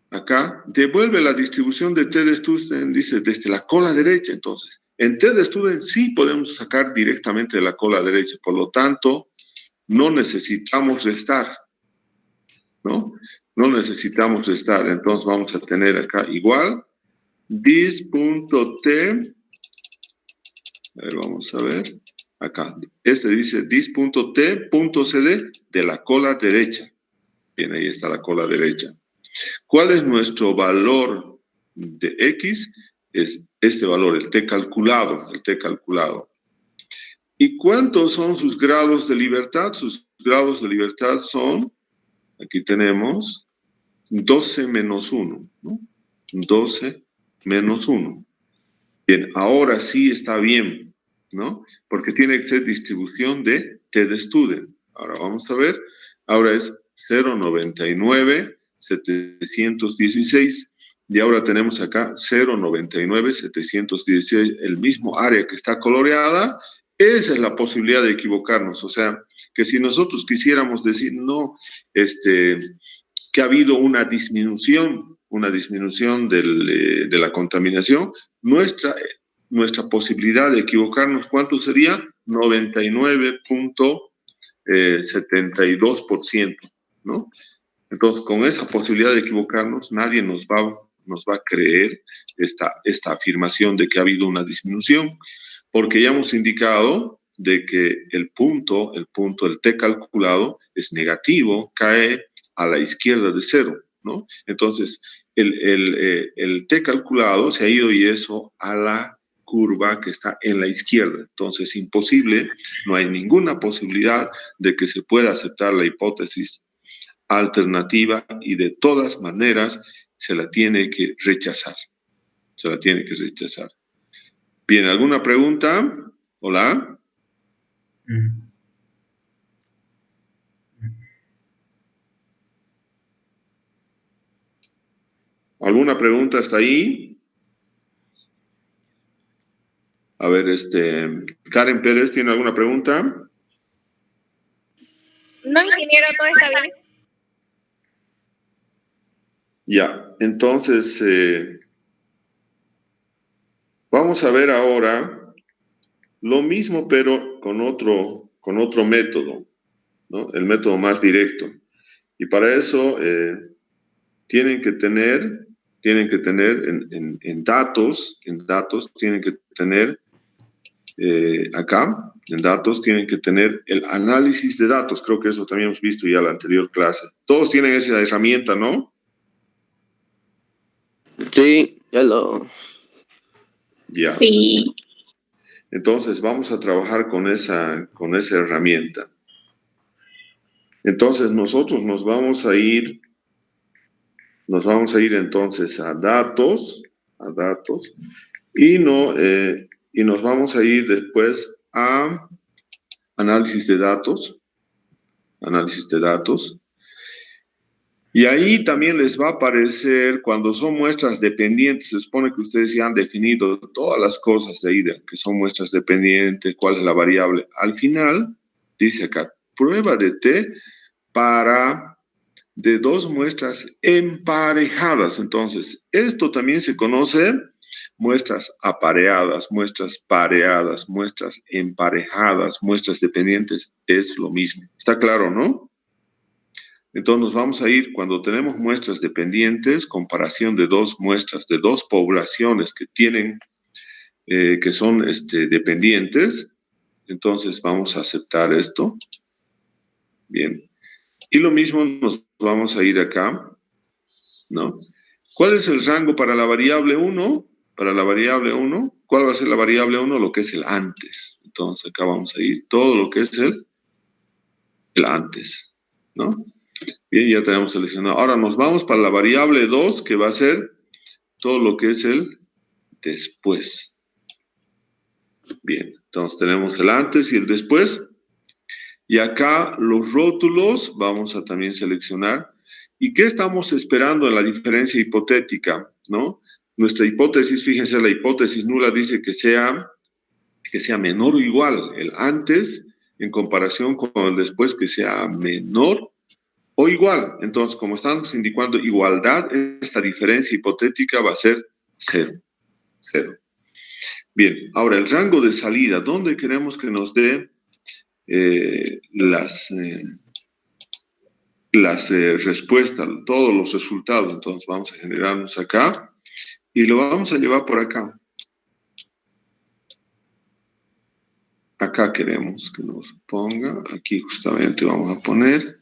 acá, devuelve la distribución de t-de-student, dice, desde la cola derecha. Entonces, en t-de-student sí podemos sacar directamente de la cola derecha, por lo tanto, no necesitamos restar, ¿no? No necesitamos restar, entonces vamos a tener acá igual, dis.t, a ver, vamos a ver, acá, dice dis.t.cd de la cola derecha. Bien, ahí está la cola derecha. ¿Cuál es nuestro valor de X? Es este valor, el t calculado, ¿Y cuántos son sus grados de libertad? Sus grados de libertad son, aquí tenemos, 12 menos 1, ¿no? 12 menos 1. Bien, ahora sí está bien, ¿no? Porque tiene que ser distribución de t-de-student. Ahora vamos a ver, ahora es 0,99, 716, y ahora tenemos acá 0,99, 716, el mismo área que está coloreada. Esa es la posibilidad de equivocarnos, o sea, que si nosotros quisiéramos decir, no, que ha habido una disminución de la contaminación, nuestra posibilidad de equivocarnos, ¿cuánto sería? 99.72%, ¿no? Entonces, con esa posibilidad de equivocarnos, nadie nos va a creer esta afirmación de que ha habido una disminución, porque ya hemos indicado de que el punto, el t calculado es negativo, cae a la izquierda de 0, ¿no? Entonces, el t calculado se ha ido y eso a la curva que está en la izquierda. Entonces, imposible, no hay ninguna posibilidad de que se pueda aceptar la hipótesis alternativa y de todas maneras se la tiene que rechazar. Bien, ¿alguna pregunta? Hola. ¿Alguna pregunta hasta ahí? A ver, Karen Pérez, ¿tiene alguna pregunta? No, ingeniero, todo está bien. Ya, entonces, vamos a ver ahora lo mismo, pero con otro método, ¿no? El método más directo. Y para eso tienen que tener en datos, tienen que tener acá, en datos, tienen que tener el análisis de datos. Creo que eso también hemos visto ya en la anterior clase. Todos tienen esa herramienta, ¿no? Sí, ya lo... Ya. Sí. Entonces, vamos a trabajar con esa herramienta. Entonces, nosotros nos vamos a ir entonces a datos, y nos vamos a ir después a análisis de datos, y ahí también les va a aparecer, cuando son muestras dependientes, se supone que ustedes ya han definido todas las cosas de ahí, que son muestras dependientes, cuál es la variable. Al final, dice acá, prueba de T para de dos muestras emparejadas. Entonces, esto también se conoce muestras apareadas, muestras pareadas, muestras emparejadas, muestras dependientes, es lo mismo. ¿Está claro, no? Entonces nos vamos a ir, cuando tenemos muestras dependientes, comparación de dos muestras, de dos poblaciones que tienen, que son dependientes, entonces vamos a aceptar esto. Bien. Y lo mismo nos vamos a ir acá, ¿no? ¿Cuál es el rango para la variable 1? Para la variable 1, ¿cuál va a ser la variable 1? Lo que es el antes. Entonces acá vamos a ir todo lo que es el antes, ¿no? Bien, ya tenemos seleccionado. Ahora nos vamos para la variable 2, que va a ser todo lo que es el después. Bien, entonces tenemos el antes y el después. Y acá los rótulos vamos a también seleccionar. ¿Y qué estamos esperando en la diferencia hipotética, no? Nuestra hipótesis, fíjense, la hipótesis nula dice que sea menor o igual el antes en comparación con el después, que sea menor o igual. Entonces, como estamos indicando igualdad, esta diferencia hipotética va a ser 0. 0. Bien, ahora el rango de salida, ¿dónde queremos que nos dé las respuestas, todos los resultados? Entonces vamos a generarnos acá y lo vamos a llevar por acá. Acá queremos que nos ponga, aquí justamente vamos a poner.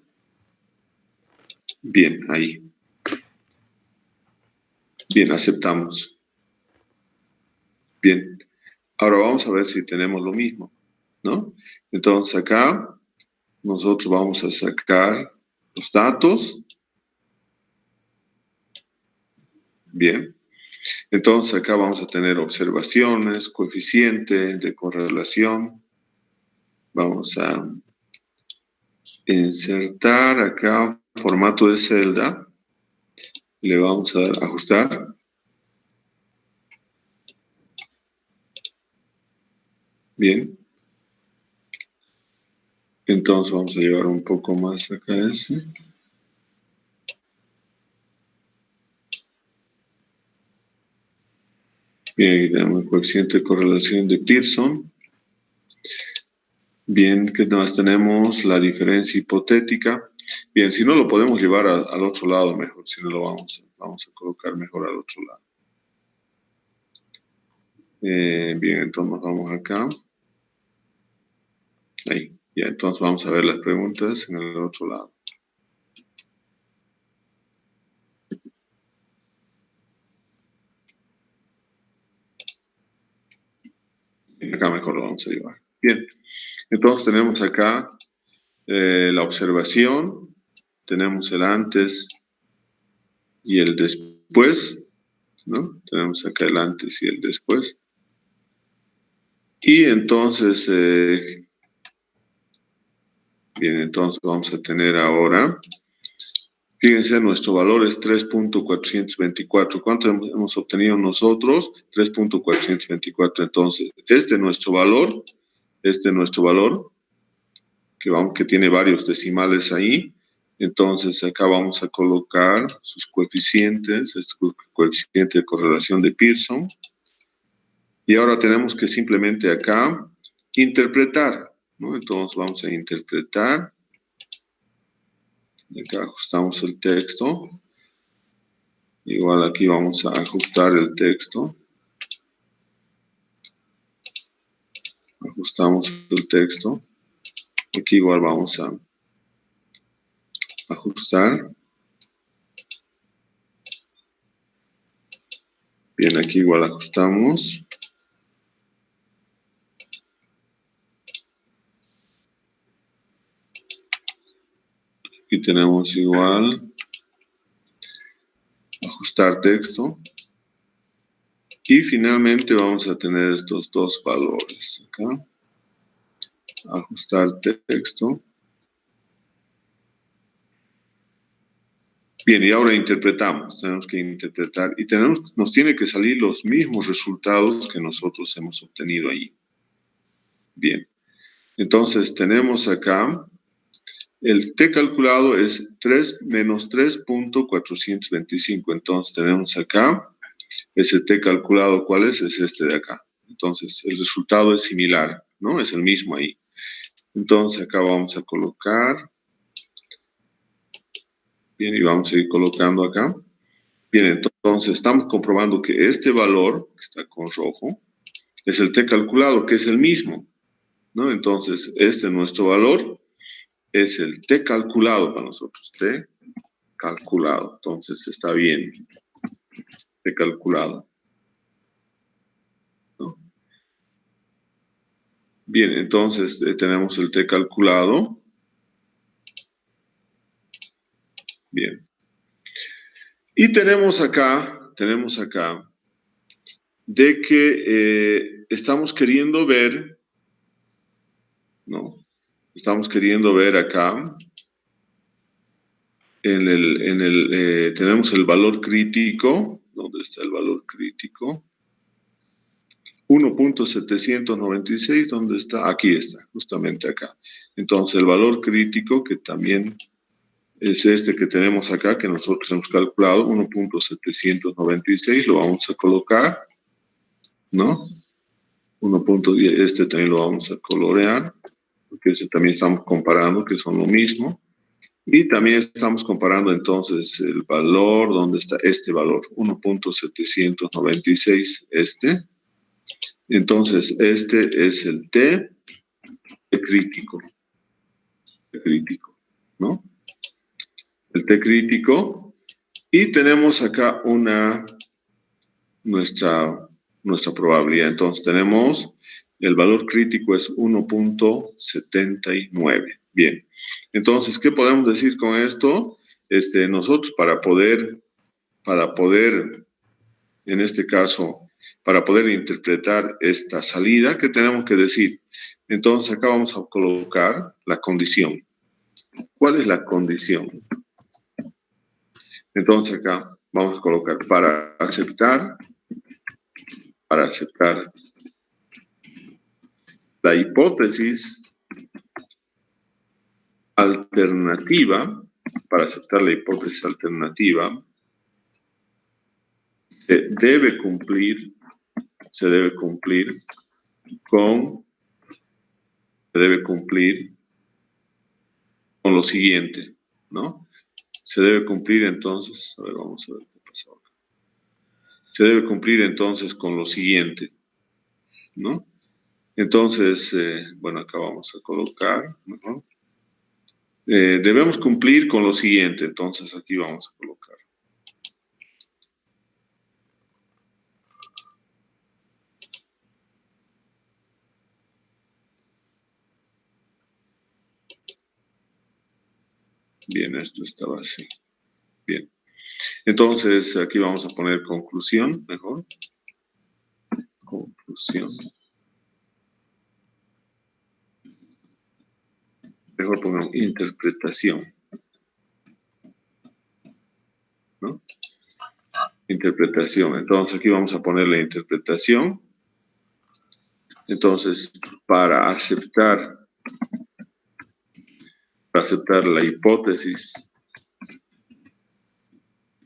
Bien, ahí. Bien, aceptamos. Bien, ahora vamos a ver si tenemos lo mismo, ¿no? Entonces acá nosotros vamos a sacar los datos. Bien. Entonces acá vamos a tener observaciones, coeficiente de correlación. Vamos a insertar acá formato de celda. Le vamos a dar ajustar. Bien. Entonces vamos a llevar un poco más acá ese. Bien, aquí tenemos el coeficiente de correlación de Pearson. Bien, ¿qué más tenemos? La diferencia hipotética. Bien, si no lo podemos llevar al otro lado mejor, si no lo vamos a colocar mejor al otro lado. Bien, entonces nos vamos acá. Ahí, ya, entonces vamos a ver las preguntas en el otro lado. Acá mejor lo vamos a llevar. Bien, entonces tenemos acá la observación, tenemos el antes y el después, ¿no? Tenemos acá el antes y el después. Y entonces, bien, entonces vamos a tener ahora, fíjense, nuestro valor es 3.424. ¿Cuánto hemos obtenido nosotros? 3.424. Entonces, este es nuestro valor, que tiene varios decimales ahí. Entonces, acá vamos a colocar sus coeficientes, este coeficiente de correlación de Pearson. Y ahora tenemos que simplemente acá interpretar, ¿no? Entonces, vamos a interpretar. Acá ajustamos el texto. Igual aquí vamos a ajustar el texto. Ajustamos el texto. Aquí igual vamos a ajustar. Bien, aquí igual ajustamos. Aquí tenemos igual ajustar texto. Y finalmente vamos a tener estos dos valores acá. Ajustar texto. Bien, y ahora interpretamos. Tenemos que interpretar y nos tiene que salir los mismos resultados que nosotros hemos obtenido ahí. Bien. Entonces tenemos acá, el T calculado es 3 menos 3.425. Entonces tenemos acá, ese T calculado, ¿cuál es? Es este de acá. Entonces el resultado es similar, ¿no? Es el mismo ahí. Entonces acá vamos a colocar. Bien, y vamos a ir colocando acá. Bien, entonces estamos comprobando que este valor, que está con rojo, es el T calculado, que es el mismo, ¿no? Entonces, nuestro valor es el T calculado para nosotros, T calculado. Entonces, está bien, T calculado, ¿no? Bien, entonces tenemos el T calculado. Bien. Y tenemos acá de que estamos queriendo ver, ¿no? Estamos queriendo ver acá, tenemos el valor crítico. ¿Dónde está el valor crítico? 1.796, ¿dónde está? Aquí está, justamente acá. Entonces, el valor crítico, que también es este que tenemos acá, que nosotros hemos calculado, 1.796, lo vamos a colocar, ¿no? Este también lo vamos a colorear, porque ese también estamos comparando, que son lo mismo. Y también estamos comparando entonces el valor, ¿dónde está este valor? 1.796, este. Entonces, este es el T crítico, ¿no? El T crítico. Y tenemos acá nuestra probabilidad. Entonces, tenemos el valor crítico es 1.79. Bien. Entonces, ¿qué podemos decir con esto? Nosotros para poder, en este caso, para poder interpretar esta salida, ¿qué tenemos que decir? Entonces, acá vamos a colocar la condición. ¿Cuál es la condición? Entonces, acá vamos a colocar para aceptar la hipótesis alternativa, para aceptar la hipótesis alternativa, se debe cumplir con lo siguiente, ¿no? Se debe cumplir entonces, a ver, vamos a ver qué pasó acá. Se debe cumplir entonces con lo siguiente, ¿no? Entonces, bueno, acá vamos a colocar, ¿no? Debemos cumplir con lo siguiente, entonces aquí vamos a colocar. Bien, esto estaba así. Bien. Entonces, aquí vamos a poner conclusión, mejor. Conclusión. Mejor pongamos interpretación, ¿no? Interpretación. Entonces, aquí vamos a poner la interpretación. Entonces, para aceptar la hipótesis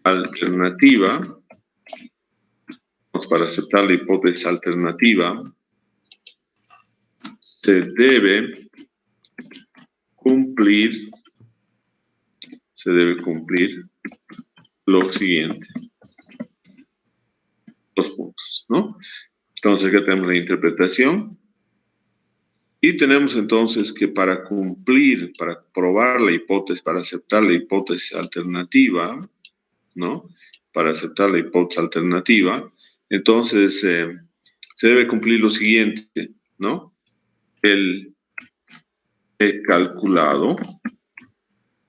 alternativa, para aceptar la hipótesis alternativa, se debe cumplir lo siguiente. Dos puntos, ¿no? Entonces, acá tenemos la interpretación. Y tenemos entonces que para probar la hipótesis, para aceptar la hipótesis alternativa, ¿no? Para aceptar la hipótesis alternativa, entonces se debe cumplir lo siguiente, ¿no? El calculado,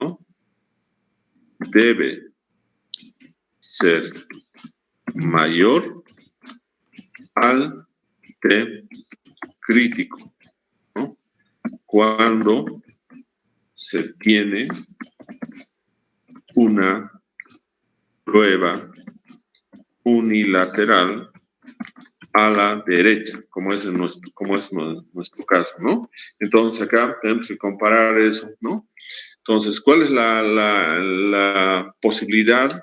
¿no? Debe ser mayor al T crítico, ¿no? Cuando se tiene una prueba unilateral a la derecha, como es nuestro caso, ¿no? Entonces acá tenemos que comparar eso, ¿no? Entonces, ¿cuál es la posibilidad?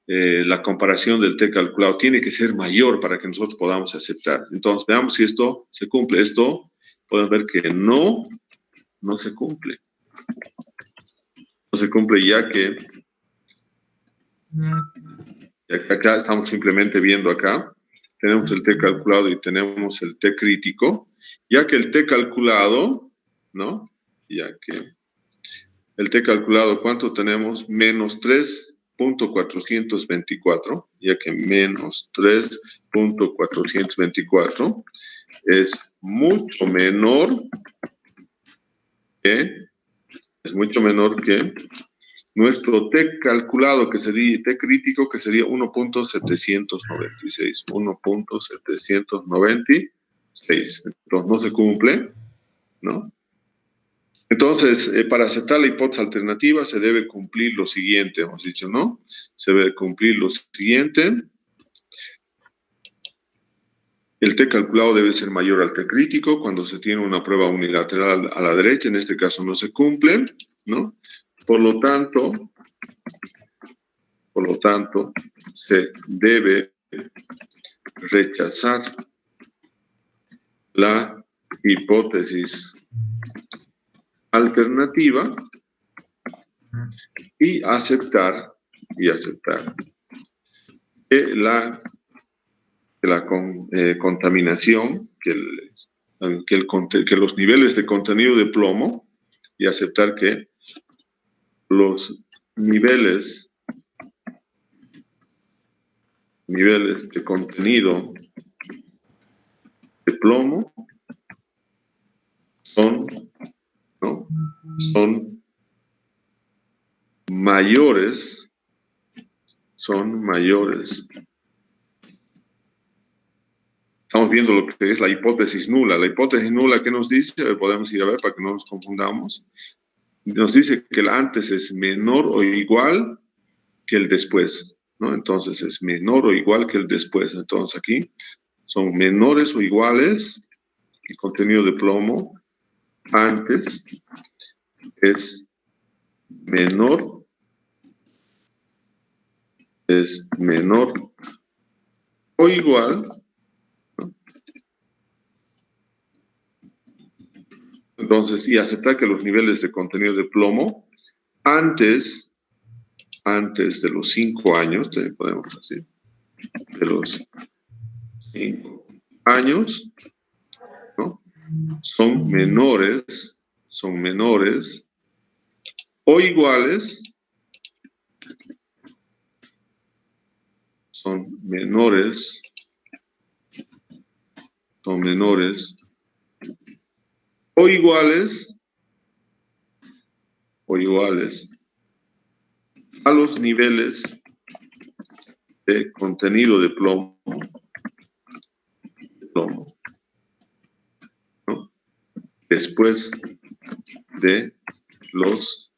La comparación del T calculado tiene que ser mayor para que nosotros podamos aceptar. Entonces, veamos si esto se cumple. Esto, podemos ver que no se cumple. No se cumple ya que acá estamos simplemente viendo acá. Tenemos el T calculado y tenemos el T crítico. Ya que el T calculado, ¿no? Ya que el T calculado, ¿cuánto tenemos? Menos 3.424, ya que menos 3.424 es mucho menor que nuestro T calculado, que sería T crítico, que sería 1.796. 1.796. Entonces, no se cumple, ¿no? Entonces, para aceptar la hipótesis alternativa se debe cumplir lo siguiente, hemos dicho, ¿no? Se debe cumplir lo siguiente. El T calculado debe ser mayor al T crítico cuando se tiene una prueba unilateral a la derecha. En este caso no se cumple, ¿no? Por lo tanto, se debe rechazar la hipótesis alternativa y aceptar que la contaminación, que los niveles de contenido de plomo, y aceptar que los niveles de contenido de plomo son mayores. Estamos viendo lo que es la hipótesis nula. La hipótesis nula, ¿qué nos dice? Podemos ir a ver para que no nos confundamos. Nos dice que el antes es menor o igual que el después, ¿no? Entonces es menor o igual que el después. Entonces aquí son menores o iguales. El contenido de plomo antes es menor o igual, ¿no? Entonces, y aceptar que los niveles de contenido de plomo antes de los 5 años, podemos decir, de los 5 años, ¿no? Son menores o iguales, son menores o iguales a los niveles de contenido de plomo, ¿no? Después de los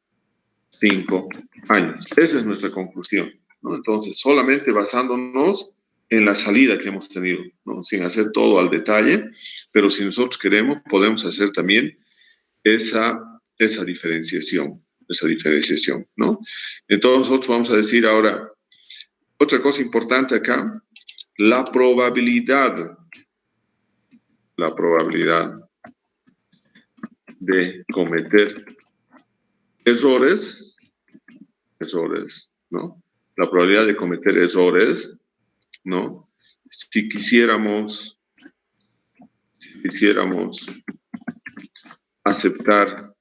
5 años. Esa es nuestra conclusión, ¿no? Entonces, solamente basándonos en la salida que hemos tenido, ¿no? Sin hacer todo al detalle, pero si nosotros queremos, podemos hacer también esa diferenciación, ¿no? Entonces, nosotros vamos a decir ahora, otra cosa importante acá, la probabilidad de cometer errores, ¿no? La probabilidad de cometer errores, ¿no? Si quisiéramos aceptar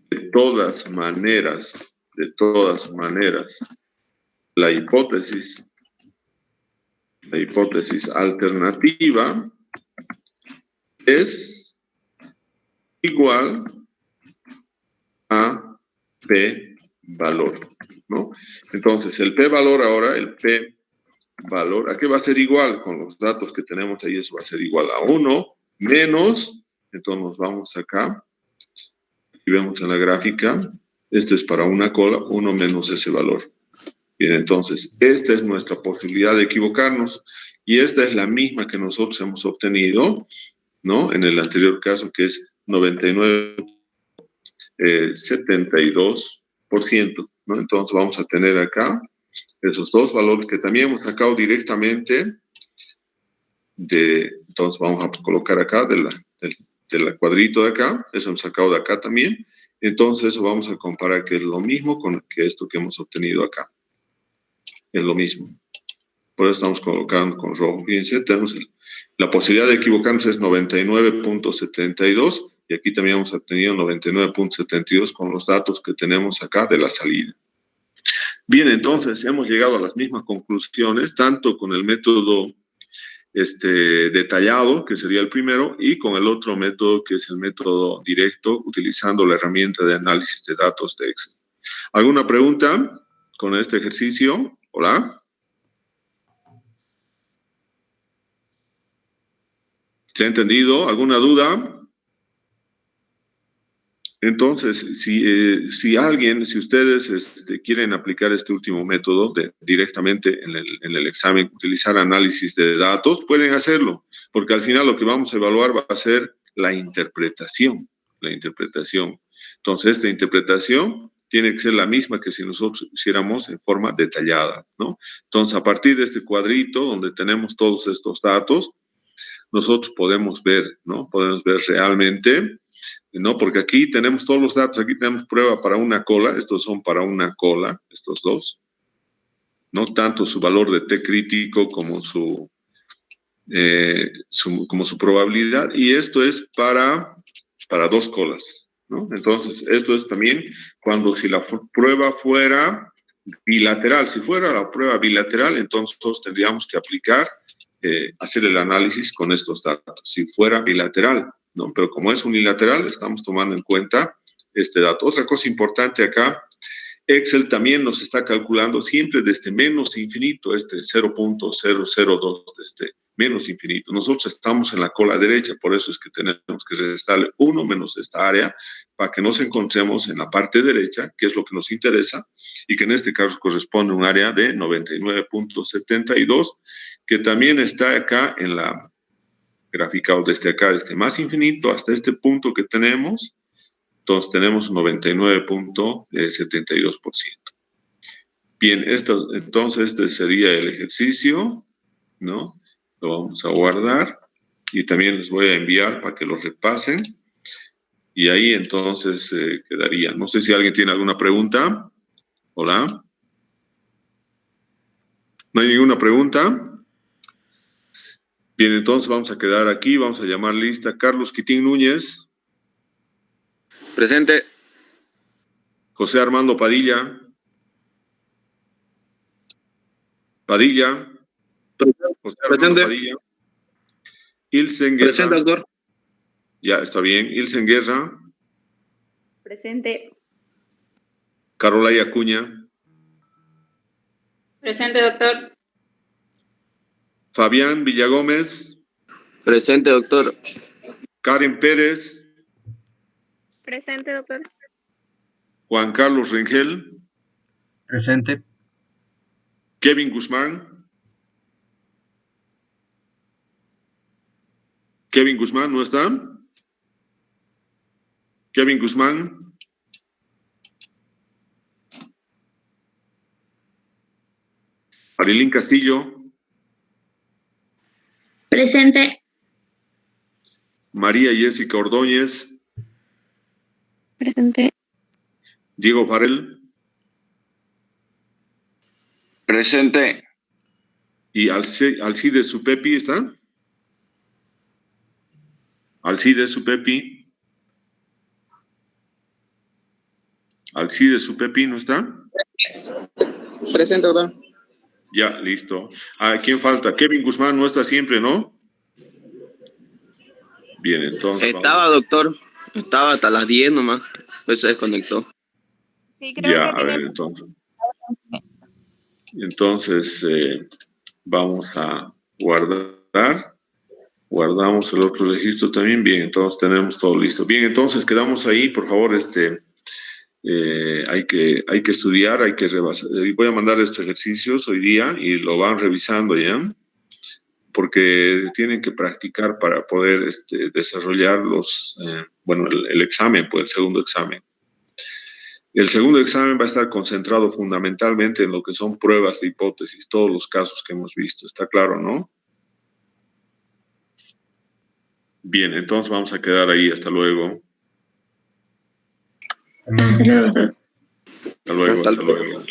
de todas maneras, la hipótesis alternativa es igual a P valor, ¿no? Entonces, el P valor ahora, ¿a qué va a ser igual? Con los datos que tenemos ahí, eso va a ser igual a 1 menos, entonces nos vamos acá y vemos en la gráfica, esto es para una cola, 1 menos ese valor. Bien, entonces, esta es nuestra posibilidad de equivocarnos y esta es la misma que nosotros hemos obtenido, ¿no? En el anterior caso, que es 99,72%, ¿no? Entonces, vamos a tener acá esos dos valores que también hemos sacado directamente entonces vamos a colocar acá del cuadrito de acá, eso hemos sacado de acá también. Entonces, eso vamos a comparar que es lo mismo con que esto que hemos obtenido acá. Es lo mismo. Por eso estamos colocando con rojo. Fíjense, tenemos la posibilidad de equivocarnos es 99,72 y aquí también hemos obtenido 99,72 con los datos que tenemos acá de la salida. Bien, entonces hemos llegado a las mismas conclusiones, tanto con el método detallado, que sería el primero, y con el otro método, que es el método directo, utilizando la herramienta de análisis de datos de Excel. ¿Alguna pregunta con este ejercicio? Hola. ¿Se ha entendido? ¿Alguna duda? Entonces, si ustedes quieren aplicar este último método directamente en el examen, utilizar análisis de datos, pueden hacerlo, porque al final lo que vamos a evaluar va a ser la interpretación. Entonces, esta interpretación tiene que ser la misma que si nosotros hiciéramos en forma detallada, ¿no? Entonces, a partir de este cuadrito donde tenemos todos estos datos, nosotros podemos ver, ¿no? Podemos ver realmente, ¿no? Porque aquí tenemos todos los datos, aquí tenemos prueba para una cola, estos son para una cola, estos dos, ¿no? Tanto su valor de T crítico como su probabilidad, y esto es para dos colas, ¿no? Entonces, esto es también si la prueba fuera bilateral. Si fuera la prueba bilateral, entonces tendríamos que aplicar, hacer el análisis con estos datos. Si fuera bilateral, ¿no? Pero como es unilateral, estamos tomando en cuenta este dato. Otra cosa importante acá, Excel también nos está calculando siempre desde menos infinito, 0.002, menos infinito. Nosotros estamos en la cola derecha, por eso es que tenemos que restarle 1 menos esta área para que nos encontremos en la parte derecha, que es lo que nos interesa, y que en este caso corresponde a un área de 99,72, que también está acá en la graficado desde acá, desde más infinito hasta este punto que tenemos. Entonces tenemos 99,72%. Bien, entonces este sería el ejercicio, ¿no? Lo vamos a guardar y también les voy a enviar para que lo repasen. Y ahí entonces quedaría. No sé si alguien tiene alguna pregunta. Hola. ¿No hay ninguna pregunta? Bien, entonces vamos a quedar aquí. Vamos a llamar lista Carlos Quitín Núñez. Presente. José Armando Padilla. Padilla. José Armando Presente. Padilla. Ilsen Guerra. Presente, doctor. Ya, está bien. Ilsen Guerra. Presente. Carolay Acuña. Presente, doctor. Fabián Villagómez. Presente, doctor. Karen Pérez. Presente, doctor. Juan Carlos Rengel. Presente. Kevin Guzmán. Kevin Guzmán, ¿no está? Kevin Guzmán. Marilyn Castillo. Presente. María Jessica Ordóñez. Presente. Diego Farel. Presente. Y Alcides Supepi, ¿está? Alcides Supepi. Alcides Supepi, ¿no está? Presente, doctor. Ya, listo. ¿Quién falta? Kevin Guzmán no está siempre, ¿no? Bien, entonces. Estaba, doctor. Estaba hasta las 10 nomás. Pues se desconectó. Sí, creo Ya, que a ver, entonces vamos a guardar. Guardamos el otro registro también. Bien, entonces tenemos todo listo. Bien, entonces quedamos ahí, por favor, hay que estudiar, hay que rebasar. Y voy a mandar estos ejercicios hoy día y lo van revisando ya, porque tienen que practicar para poder desarrollar el examen, pues el segundo examen. El segundo examen va a estar concentrado fundamentalmente en lo que son pruebas de hipótesis, todos los casos que hemos visto. ¿Está claro, no? Bien, entonces vamos a quedar ahí. Hasta luego. Hasta luego, doctor. Hasta luego, hasta luego.